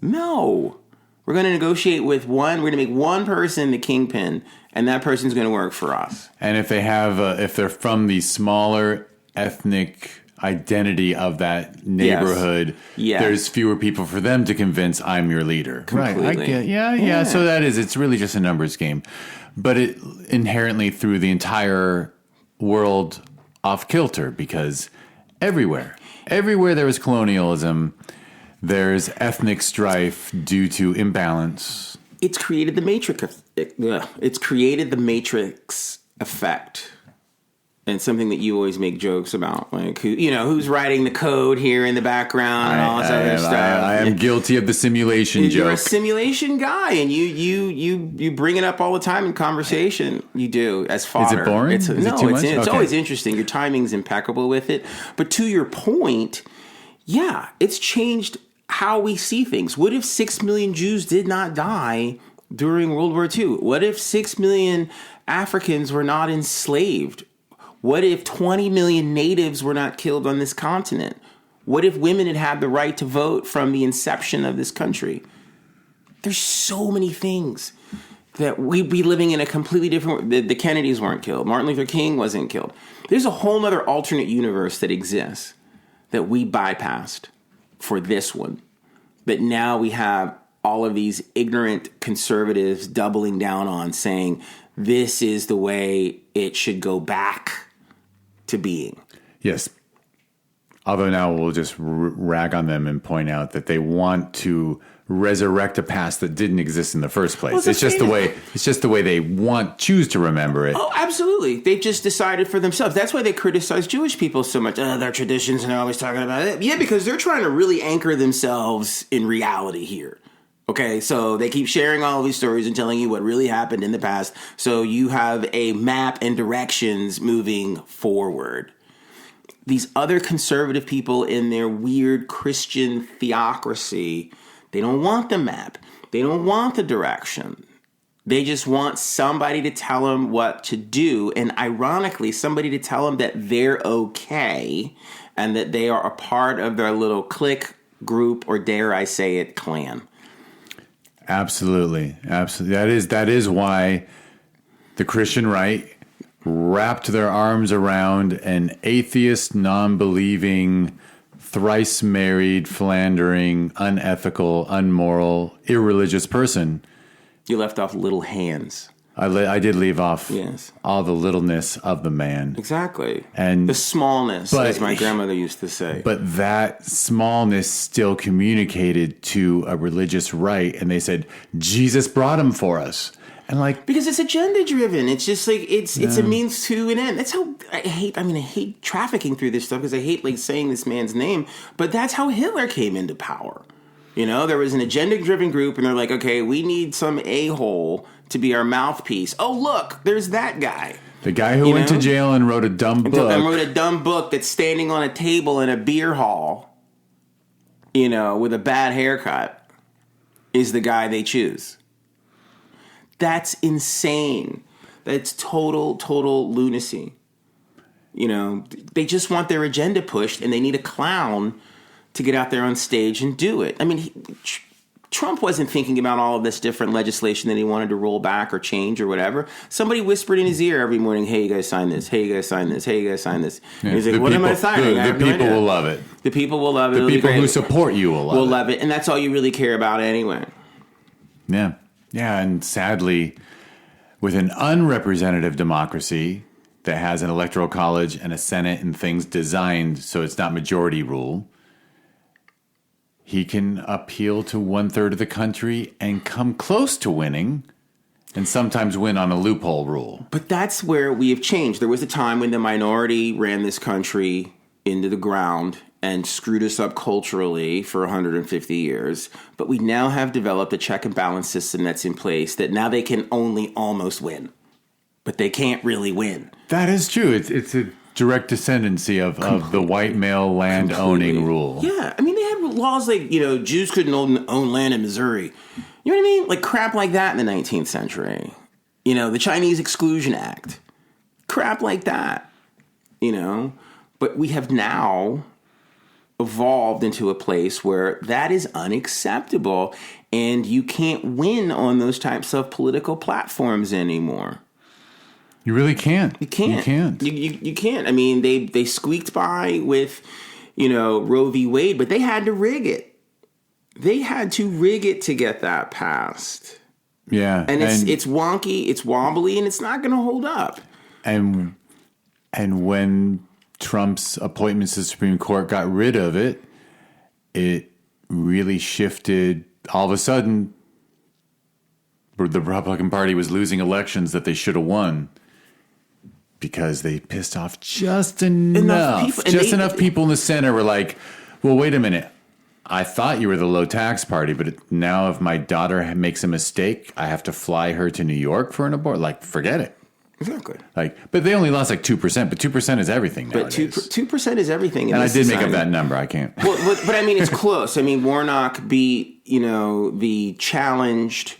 No. We're going to negotiate with one. We're going to make one person the kingpin, and that person's going to work for us. And if they have, if they're from the smaller ethnic identity of that neighborhood, there's fewer people for them to convince I'm your leader. Completely. Right. I get, yeah. So it's really just a numbers game. But it inherently threw the entire world off kilter because everywhere there was colonialism, there's ethnic strife due to imbalance. It's created the matrix. It's created the matrix effect. And something that you always make jokes about, like who's writing the code here in the background and all this other stuff. I am guilty of the simulation joke. You're a simulation guy, and you bring it up all the time in conversation. You do as fodder. Is it boring? Is it too much? It's always interesting. Your timing's impeccable with it. But to your point, it's changed how we see things. What if 6 million Jews did not die during World War II? What if 6 million Africans were not enslaved? What if 20 million natives were not killed on this continent? What if women had had the right to vote from the inception of this country? There's so many things that we'd be living in a completely different... The Kennedys weren't killed. Martin Luther King wasn't killed. There's a whole other alternate universe that exists that we bypassed for this one. But now we have all of these ignorant conservatives doubling down on saying this is the way it should go back to being. Yes. Although now we'll just rag on them and point out that they want to resurrect a past that didn't exist in the first place. Well, it's just the way they choose to remember it. Oh, absolutely. They just decided for themselves. That's why they criticize Jewish people so much. Their traditions, and they're always talking about it. Yeah, because they're trying to really anchor themselves in reality here. Okay, so they keep sharing all of these stories and telling you what really happened in the past. So you have a map and directions moving forward. These other conservative people in their weird Christian theocracy, they don't want the map. They don't want the direction. They just want somebody to tell them what to do. And ironically, somebody to tell them that they're okay and that they are a part of their little clique, group, or dare I say it, clan. Absolutely. That is why the Christian right wrapped their arms around an atheist, non-believing, thrice married, philandering, unethical, unmoral, irreligious person. You left off little hands. I did leave off yes. all the littleness of the man. Exactly. And the smallness, as my grandmother used to say. But that smallness still communicated to a religious right, and they said, Jesus brought him for us. And because it's agenda driven. It's just like it's a means to an end. That's how I hate trafficking through this stuff because I hate saying this man's name, but that's how Hitler came into power. There was an agenda driven group and they're like, okay, we need some a-hole to be our mouthpiece. Oh, look, there's that guy. The guy who went to jail and wrote a dumb book. And wrote a dumb book that's standing on a table in a beer hall, with a bad haircut, is the guy they choose. That's insane. That's total lunacy. They just want their agenda pushed and they need a clown to get out there on stage and do it. I mean, Trump wasn't thinking about all of this different legislation that he wanted to roll back or change or whatever. Somebody whispered in his ear every morning, hey, you guys sign this. Hey, you guys sign this. Hey, you guys sign this. Yeah, he's like, what am I signing? The people will love it. The people will love it. The people who support you will love it. And that's all you really care about anyway. Yeah. Yeah, and sadly, with an unrepresentative democracy that has an electoral college and a Senate and things designed so it's not majority rule, he can appeal to 1/3 of the country and come close to winning and sometimes win on a loophole rule. But that's where we have changed. There was a time when the minority ran this country into the ground and screwed us up culturally for 150 years. But we now have developed a check and balance system that's in place that now they can only almost win. But they can't really win. That is true. It's a direct descendancy of the white male land owning rule. Yeah. I mean, they had laws like, Jews couldn't own land in Missouri. You know what I mean? Like crap like that in the 19th century. The Chinese Exclusion Act. Crap like that. But we have now evolved into a place where that is unacceptable and you can't win on those types of political platforms anymore. You really can't. You can't. You can't. You can't. I mean, they squeaked by with, Roe v. Wade, but they had to rig it. They had to rig it to get that passed. Yeah. And it's wonky, it's wobbly, and it's not going to hold up. And when Trump's appointments to the Supreme Court got rid of it, it really shifted. All of a sudden, the Republican Party was losing elections that they should have won. Because they pissed off just enough. Enough people in the center were like, well, wait a minute. I thought you were the low tax party, but now if my daughter makes a mistake, I have to fly her to New York for an abort. Like, forget it. Exactly. But they only lost 2%, but 2% is everything nowadays. But 2% is everything. And I did make up that number. I can't. But I mean, it's close. I mean, Warnock beat, the challenged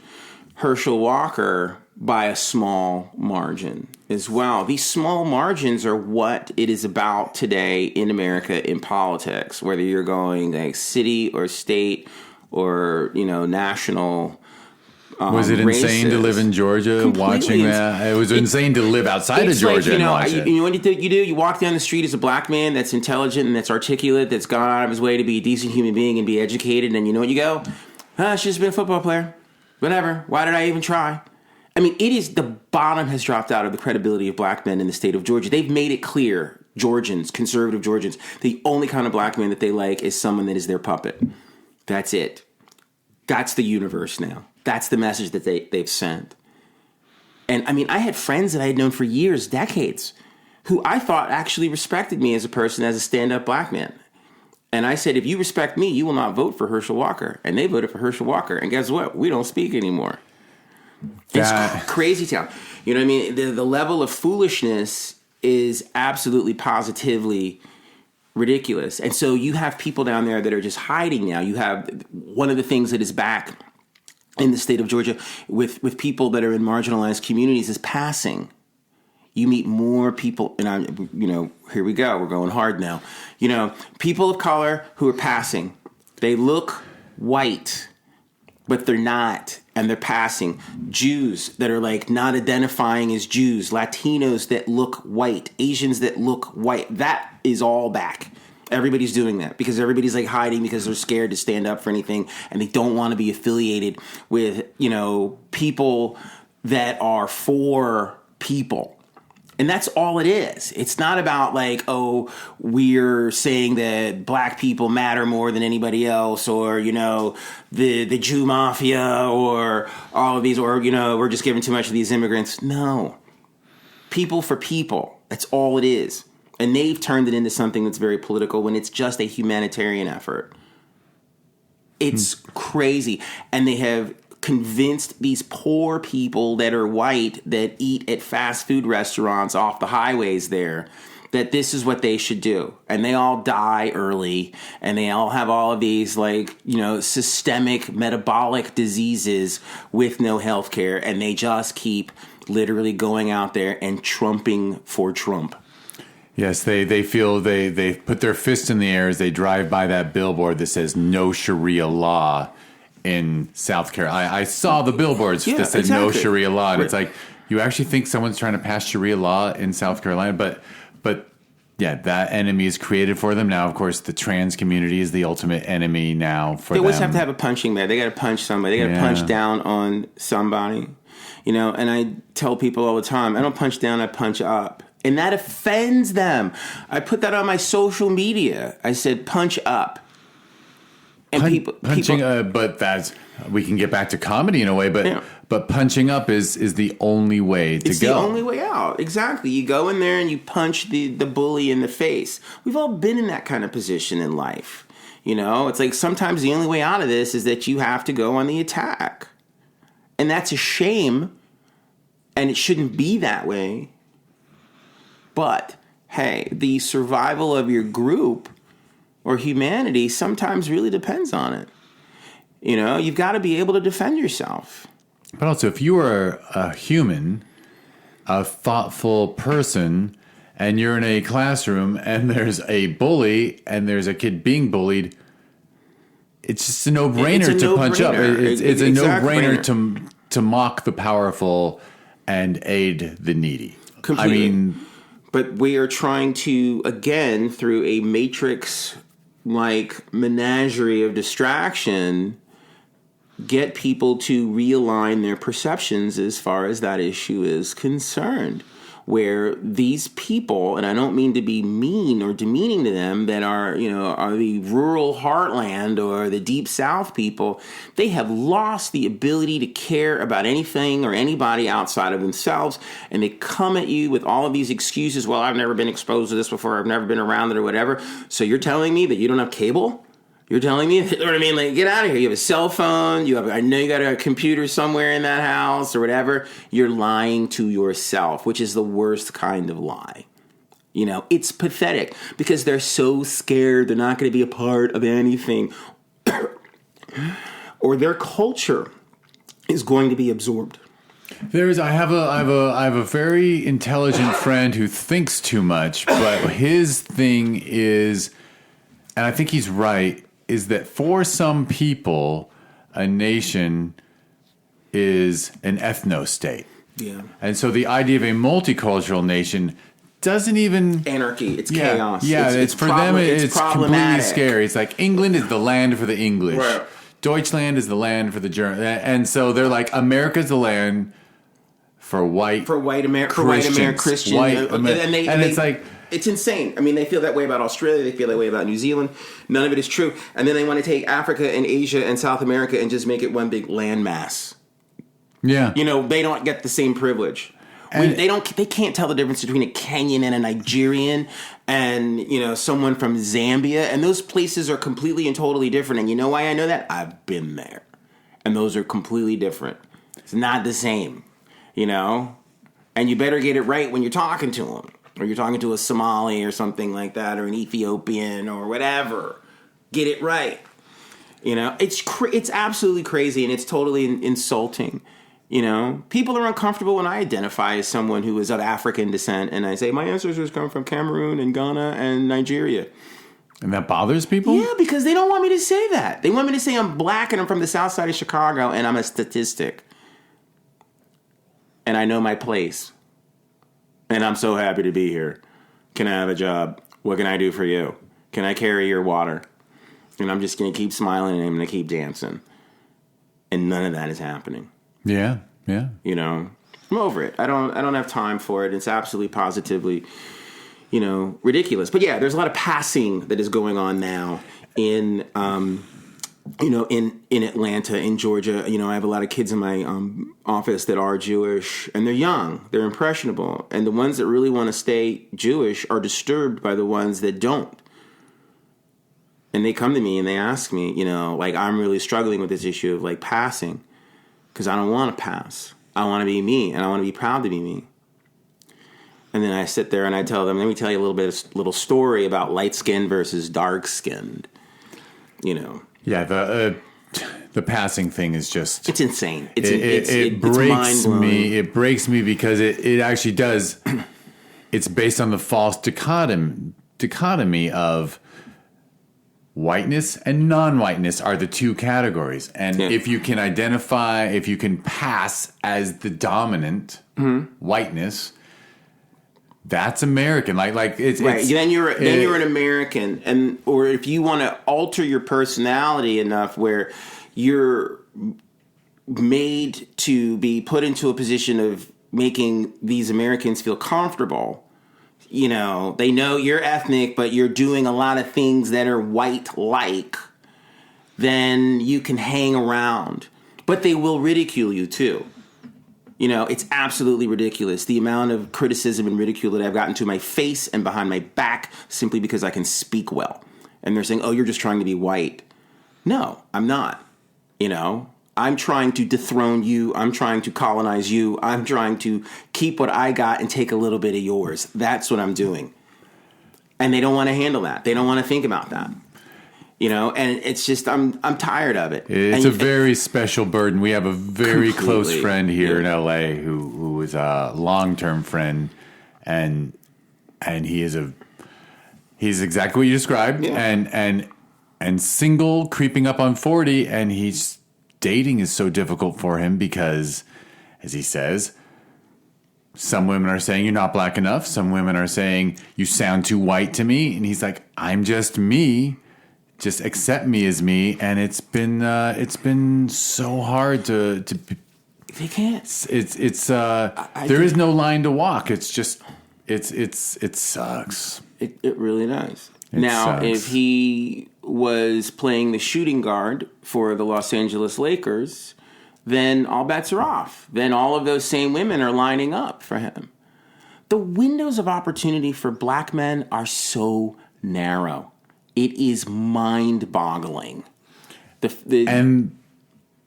Herschel Walker by a small margin as well. These small margins are what it is about today in America in politics, whether you're going like city or state or, national. Was it insane races. To live in Georgia Completely watching that? It was insane to live outside of Georgia and watch it. You know what you do? You walk down the street as a black man that's intelligent and that's articulate, that's gone out of his way to be a decent human being and be educated, and you know what you go? She's just been a football player. Whatever. Why did I even try? I mean, the bottom has dropped out of the credibility of black men in the state of Georgia. They've made it clear, Georgians, conservative Georgians, the only kind of black man that they like is someone that is their puppet. That's it. That's the universe now. That's the message that they've sent. And I mean, I had friends that I had known for years, decades, who I thought actually respected me as a person, as a stand-up black man. And I said, if you respect me, you will not vote for Herschel Walker. And they voted for Herschel Walker. And guess what? We don't speak anymore. It's crazy town. You know what I mean? The level of foolishness is absolutely positively ridiculous. And so you have people down there that are just hiding now. You have one of the things that is back in the state of Georgia with people that are in marginalized communities is passing. You meet more people, and here we go. We're going hard now. People of color who are passing. They look white, but they're not, and they're passing. Jews that are like not identifying as Jews. Latinos that look white. Asians that look white. That is all back. Everybody's doing that because everybody's like hiding because they're scared to stand up for anything, and they don't want to be affiliated with, people that are for people. And that's all it is. It's not about like, oh, we're saying that black people matter more than anybody else, or, the Jew mafia, or all of these, or, we're just giving too much to these immigrants. No. People for people. That's all it is. And they've turned it into something that's very political when it's just a humanitarian effort. It's crazy. And they have convinced these poor people that are white that eat at fast food restaurants off the highways there that this is what they should do. And they all die early, and they all have all of these systemic metabolic diseases with no health care, and they just keep literally going out there and trumping for Trump. Yes, they feel they put their fist in the air as they drive by that billboard that says no Sharia law. in South Carolina. I saw the billboards that said no exactly. Sharia law. And Right. it's like, you actually think someone's trying to pass Sharia law in South Carolina? But yeah, that enemy is created for them. Now, of course, the trans community is the ultimate enemy now for them. They always have to have a punching bag. They got to punch somebody. They got to punch down on somebody. You know, and I tell people all the time, I don't punch down, I punch up. And that offends them. I put that on my social media. I said, punch up. And But that's, we can get back to comedy in a way, but punching up is the only way to go. It's the only way out. Exactly. You go in there and you punch the bully in the face. We've all been in that kind of position in life. You know, it's like sometimes the only way out of this is that you have to go on the attack. And that's a shame. And it shouldn't be that way. But, hey, the survival of your group or humanity sometimes really depends on it. You know, you've got to be able to defend yourself. But also, if you are a human, a thoughtful person, and you're in a classroom and there's a bully and there's a kid being bullied, it's just a no-brainer to punch up. It's a no-brainer to mock the powerful and aid the needy. Completely. I mean, but we are trying to, again, through a matrix-like menagerie of distraction, get people to realign their perceptions as far as that issue is concerned. Where these people, and I don't mean to be mean or demeaning to them, that are the rural heartland or the deep South people, they have lost the ability to care about anything or anybody outside of themselves, and they come at you with all of these excuses. Well, I've never been exposed to this before. I've never been around it or whatever. So you're telling me that you don't have cable? You're telling me, you know what I mean? Like, get out of here. You have a cell phone. I know you got a computer somewhere in that house or whatever. You're lying to yourself, which is the worst kind of lie. You know, it's pathetic because they're so scared they're not going to be a part of anything or their culture is going to be absorbed. I have a very intelligent friend who thinks too much, but his thing is, and I think he's right, is that for some people, a nation is an ethno-state. Yeah. And so the idea of a multicultural nation doesn't even... Anarchy. It's chaos. Yeah, it's for them, it's completely scary. It's like England is the land for the English. Right. Deutschland is the land for the German. And so they're like, America's the land for white Christians. And it's like... It's insane. I mean, they feel that way about Australia. They feel that way about New Zealand. None of it is true. And then they want to take Africa and Asia and South America and just make it one big landmass. Yeah. You know, they don't get the same privilege. They can't tell the difference between a Kenyan and a Nigerian and, you know, someone from Zambia. And those places are completely and totally different. And you know why I know that? I've been there. And those are completely different. It's not the same, you know? And you better get it right when you're talking to them. Or you're talking to a Somali or something like that, or an Ethiopian or whatever. Get it right. You know, it's absolutely crazy and it's totally insulting. You know, people are uncomfortable when I identify as someone who is of African descent and I say my ancestors come from Cameroon and Ghana and Nigeria. And that bothers people? Yeah, because they don't want me to say that. They want me to say I'm black and I'm from the south side of Chicago and I'm a statistic. And I know my place. And I'm so happy to be here. Can I have a job? What can I do for you? Can I carry your water? And I'm just going to keep smiling and I'm going to keep dancing. And none of that is happening. Yeah, yeah. You know, I'm over it. I don't have time for it. It's absolutely positively, you know, ridiculous. But yeah, there's a lot of passing that is going on now in in Atlanta, in Georgia. You know, I have a lot of kids in my office that are Jewish, and they're young, they're impressionable, and the ones that really want to stay Jewish are disturbed by the ones that don't. And they come to me and they ask me, you know, like, I'm really struggling with this issue of like passing because I don't want to pass. I want to be me, and I want to be proud to be me. And then I sit there and I tell them, let me tell you a little story about light-skinned versus dark-skinned, you know. Yeah, the passing thing is just... It's insane. It breaks me. It breaks me because it actually does... It's based on the false dichotomy of whiteness and non-whiteness are the two categories. And if you can identify, if you can pass as the dominant whiteness, that's American. Like it's right. Then you're an American, and or if you want to alter your personality enough where you're made to be put into a position of making these Americans feel comfortable. You know, they know you're ethnic, but you're doing a lot of things that are white-like, then you can hang around. But they will ridicule you, too. You know, it's absolutely ridiculous. The amount of criticism and ridicule that I've gotten to my face and behind my back simply because I can speak well. And they're saying, oh, you're just trying to be white. No, I'm not. You know, I'm trying to dethrone you. I'm trying to colonize you. I'm trying to keep what I got and take a little bit of yours. That's what I'm doing. And they don't want to handle that. They don't want to think about that. You know, and it's just, I'm tired of it. It's a very special burden. We have a very close friend here in LA who is a long-term friend, and he's exactly what you described, and single, creeping up on 40, and dating is so difficult for him because, as he says, some women are saying you're not black enough. Some women are saying you sound too white to me. And he's like, I'm just me. Just accept me as me. And it's been so hard to they can't. There is no line to walk. It's just it sucks. It really does. Now, if he was playing the shooting guard for the Los Angeles Lakers, then all bets are off. Then all of those same women are lining up for him. The windows of opportunity for black men are so narrow. It is mind-boggling. And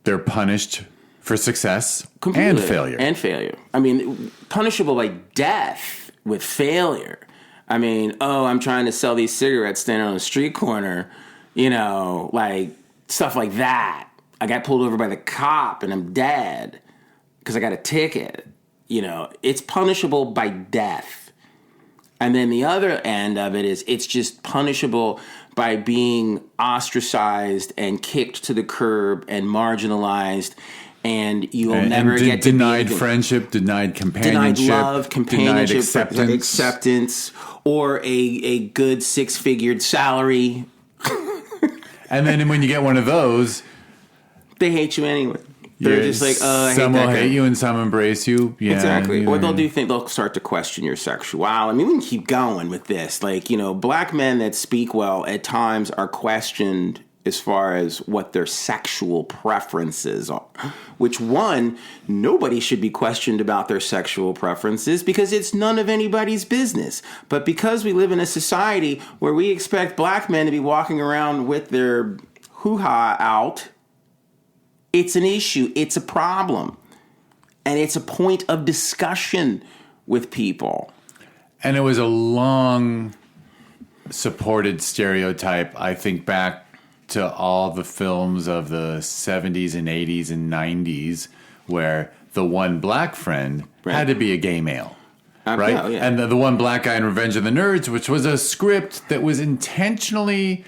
they're punished for success and failure. And failure. I mean, punishable by death with failure. I mean, I'm trying to sell these cigarettes standing on a street corner, you know, like stuff like that. I got pulled over by the cop and I'm dead because I got a ticket. You know, it's punishable by death. And then the other end of it is it's just punishable by being ostracized and kicked to the curb and marginalized. And you will never get to denied friendship, denied companionship, denied love, companionship, denied acceptance, or a good six-figured salary. And then when you get one of those, they hate you anyway. They're just like, some will hate you and some embrace you. Yeah, exactly. Or they'll start to question your sexuality. I mean, we can keep going with this. Like, you know, black men that speak well at times are questioned as far as what their sexual preferences are. Which, one, nobody should be questioned about their sexual preferences because it's none of anybody's business. But because we live in a society where we expect black men to be walking around with their hoo-ha out, it's an issue. It's a problem. And it's a point of discussion with people. And it was a long supported stereotype. I think back to all the films of the 70s and 80s and 90s where the one black friend had to be a gay male. Right? Yeah. And the one black guy in Revenge of the Nerds, which was a script that was intentionally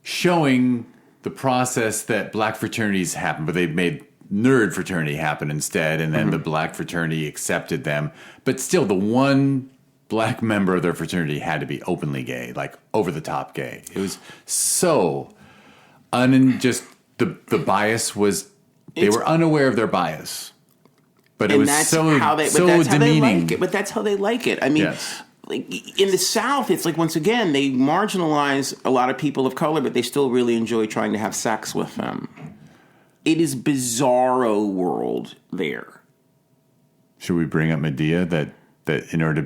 showing the process that black fraternities happen, but they made nerd fraternity happen instead, and then the black fraternity accepted them. But still, the one black member of their fraternity had to be openly gay, like over-the-top gay. It was so just the bias was, they were unaware of their bias. But it was so demeaning. But that's how they like it. I mean, like in the South, it's like, once again, they marginalize a lot of people of color, but they still really enjoy trying to have sex with them. It is bizarro world there. Should we bring up Medea that in order to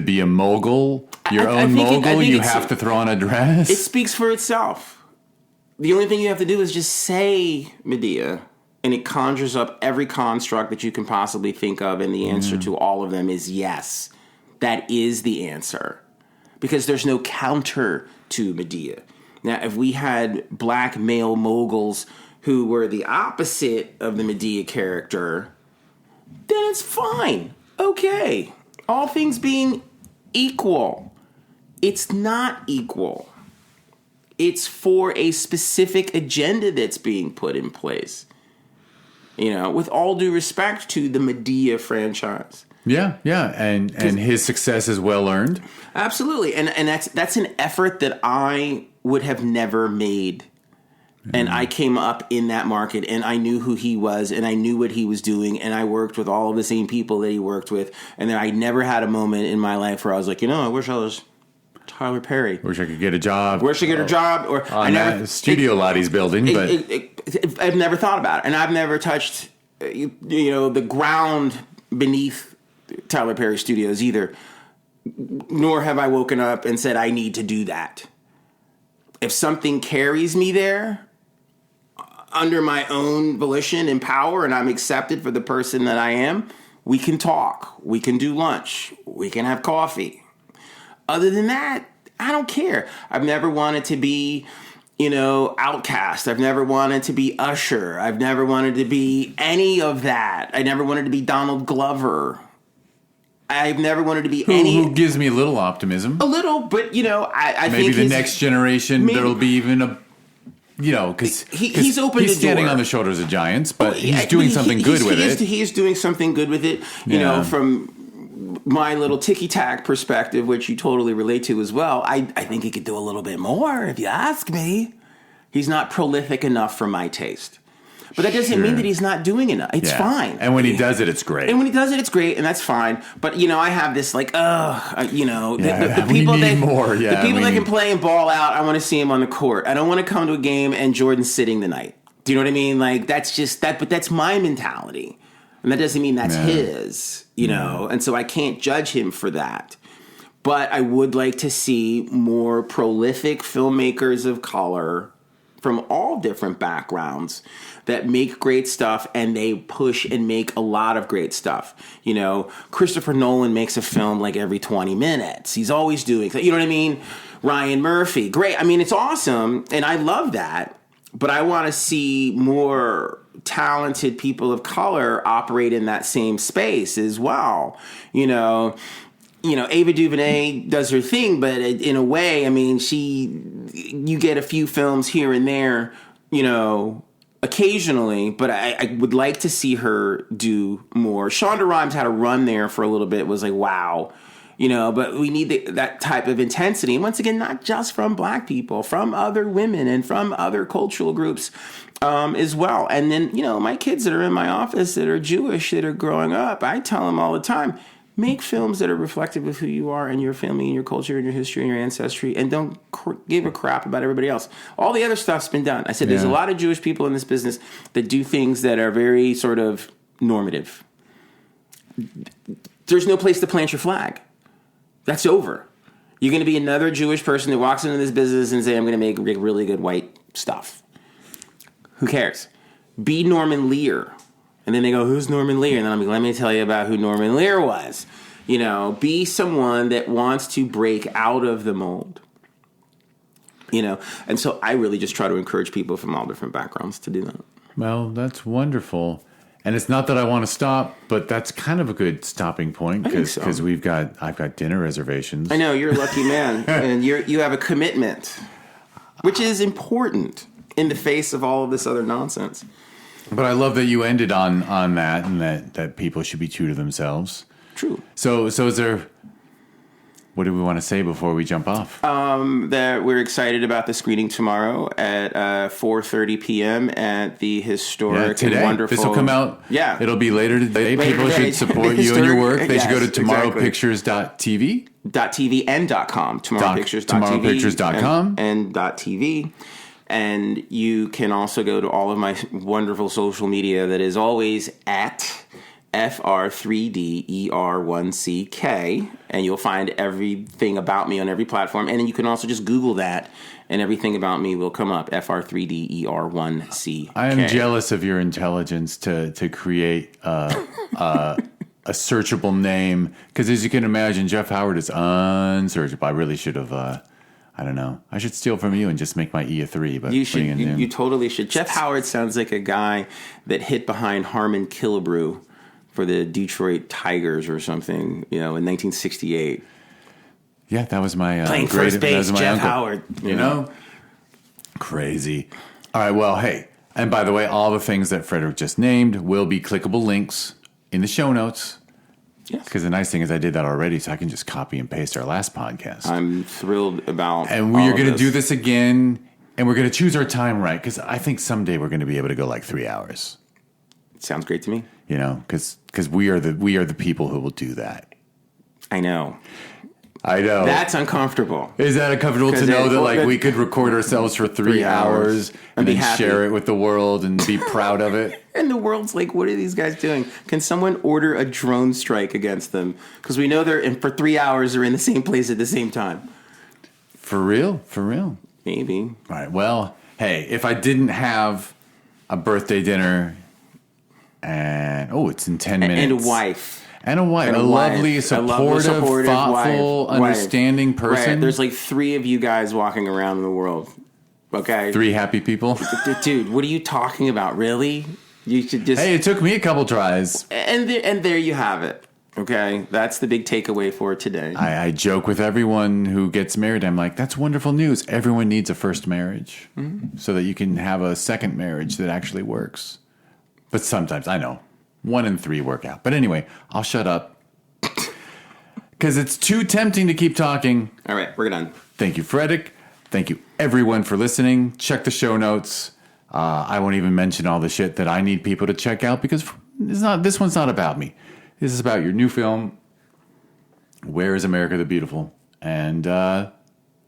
be a mogul, you have to throw on a dress? It speaks for itself. The only thing you have to do is just say Medea, and it conjures up every construct that you can possibly think of, and the answer to all of them is yes. That is the answer. Because there's no counter to Medea. Now, if we had black male moguls who were the opposite of the Medea character, then it's fine. Okay. All things being equal. It's not equal. it's for a specific agenda that's being put in place. With all due respect to the Madea franchise. Yeah, and his success is well earned. Absolutely, and that's an effort that I would have never made. And I came up in that market, and I knew who he was, and I knew what he was doing, and I worked with all of the same people that he worked with, and then I never had a moment in my life where I was like, I wish I was Tyler Perry. Wish I could get a job. Wish I could get a job, or on that studio lot he's building. But I've never thought about it, and I've never touched the ground beneath Tyler Perry Studios either. Nor have I woken up and said I need to do that. If something carries me there under my own volition and power, and I'm accepted for the person that I am, we can talk. We can do lunch. We can have coffee. Other than that, I don't care. I've never wanted to be, Outcast. I've never wanted to be Usher. I've never wanted to be any of that. I never wanted to be Donald Glover. I've never wanted to be who gives me a little optimism. A little, but, I maybe think the next generation, there'll be even a... because he's opened he's the standing door. on the shoulders of giants, but he's doing something good with it. He is doing something good with it. From my little ticky-tack perspective, which you totally relate to as well, I think he could do a little bit more, if you ask me. He's not prolific enough for my taste. But that doesn't mean that he's not doing enough. It's fine. And when he does it, it's great. It's great, and that's fine. But, I have this, the people that can play and ball out, I want to see him on the court. I don't want to come to a game and Jordan's sitting the night. Do you know what I mean? That's just that, but that's my mentality. And that doesn't mean that's his, and so I can't judge him for that. But I would like to see more prolific filmmakers of color from all different backgrounds that make great stuff, and they push and make a lot of great stuff. Christopher Nolan makes a film like every 20 minutes. He's always doing, you know what I mean? Ryan Murphy, great. I mean, it's awesome, and I love that. But I want to see more talented people of color operate in that same space as well. Ava DuVernay does her thing, but in a way, I mean, you get a few films here and there, occasionally, but I would like to see her do more. Shonda Rhimes had a run there for a little bit. It was like, wow. But we need that type of intensity. And once again, not just from black people, from other women and from other cultural groups as well. And then, my kids that are in my office that are Jewish, that are growing up, I tell them all the time, make films that are reflective of who you are and your family and your culture and your history and your ancestry, and don't give a crap about everybody else. All the other stuff's been done. I said there's a lot of Jewish people in this business that do things that are very sort of normative. There's no place to plant your flag. That's over. You're going to be another Jewish person that walks into this business and say, I'm going to make really good white stuff. Who cares? Be Norman Lear. And then they go, who's Norman Lear? And then I'm like, let me tell you about who Norman Lear was. Be someone that wants to break out of the mold. And so I really just try to encourage people from all different backgrounds to do that. Well, that's wonderful. And it's not that I want to stop, but that's kind of a good stopping point because I've got dinner reservations. I know, you're a lucky man, and you have a commitment, which is important in the face of all of this other nonsense. But I love that you ended on that, and that people should be true to themselves. True. So is there? What do we want to say before we jump off? That we're excited about the screening tomorrow at 4:30 p.m. at the historic and wonderful. This will come out. Yeah, it'll be later today. People should support you and your work. They should go to tomorrowpictures.tv. .tv and .com. Tomorrowpictures.com and .tv. And you can also go to all of my wonderful social media that is always at Fr3deR1cK, and you'll find everything about me on every platform. And then you can also just Google that, and everything about me will come up, Fr3deR1cK. I am jealous of your intelligence to create a searchable name, because as you can imagine, Jeff Howard is unsearchable. I really should have... I don't know. I should steal from you and just make my E a 3. But you should. You totally should. Jeff Howard sounds like a guy that hit behind Harmon Killebrew for the Detroit Tigers or something, in 1968. Yeah, that was my playing first base. Jeff uncle. Howard. You know. Crazy. All right, well, hey, and by the way, all the things that Frederick just named will be clickable links in the show notes. Yes. Because the nice thing is I did that already, so I can just copy and paste our last podcast. I'm thrilled about and we are going to do this again, and we're going to choose our time right, because I think someday we're going to be able to go like 3 hours. Sounds great to me. You know, because we are the people who will do that. I know. That's uncomfortable. Is that uncomfortable to know that we could record ourselves for 3 hours and then share it with the world and be proud of it? And the world's like, what are these guys doing? Can someone order a drone strike against them? Because we know for 3 hours they're in the same place at the same time. For real? For real? Maybe. All right. Well, hey, if I didn't have a birthday dinner and, it's in 10 minutes. And a wife. And a wife. A lovely, supportive, thoughtful, understanding person. Right. There's like 3 of you guys walking around in the world. Okay? 3 happy people. Dude, what are you talking about? Really? You should just... Hey, it took me a couple tries. And there you have it. Okay? That's the big takeaway for today. I joke with everyone who gets married. I'm like, that's wonderful news. Everyone needs a first marriage so that you can have a second marriage that actually works. But sometimes, I know, 1 in 3 work out. But anyway, I'll shut up because it's too tempting to keep talking. All right, we're done. Thank you, Frederick. Thank you, everyone, for listening. Check the show notes. I won't even mention all the shit that I need people to check out because this one's not about me. This is about your new film, Where is America the Beautiful? And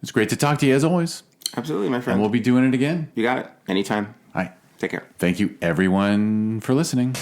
it's great to talk to you, as always. Absolutely, my friend. And we'll be doing it again. You got it. Anytime. All right. Take care. Thank you, everyone, for listening.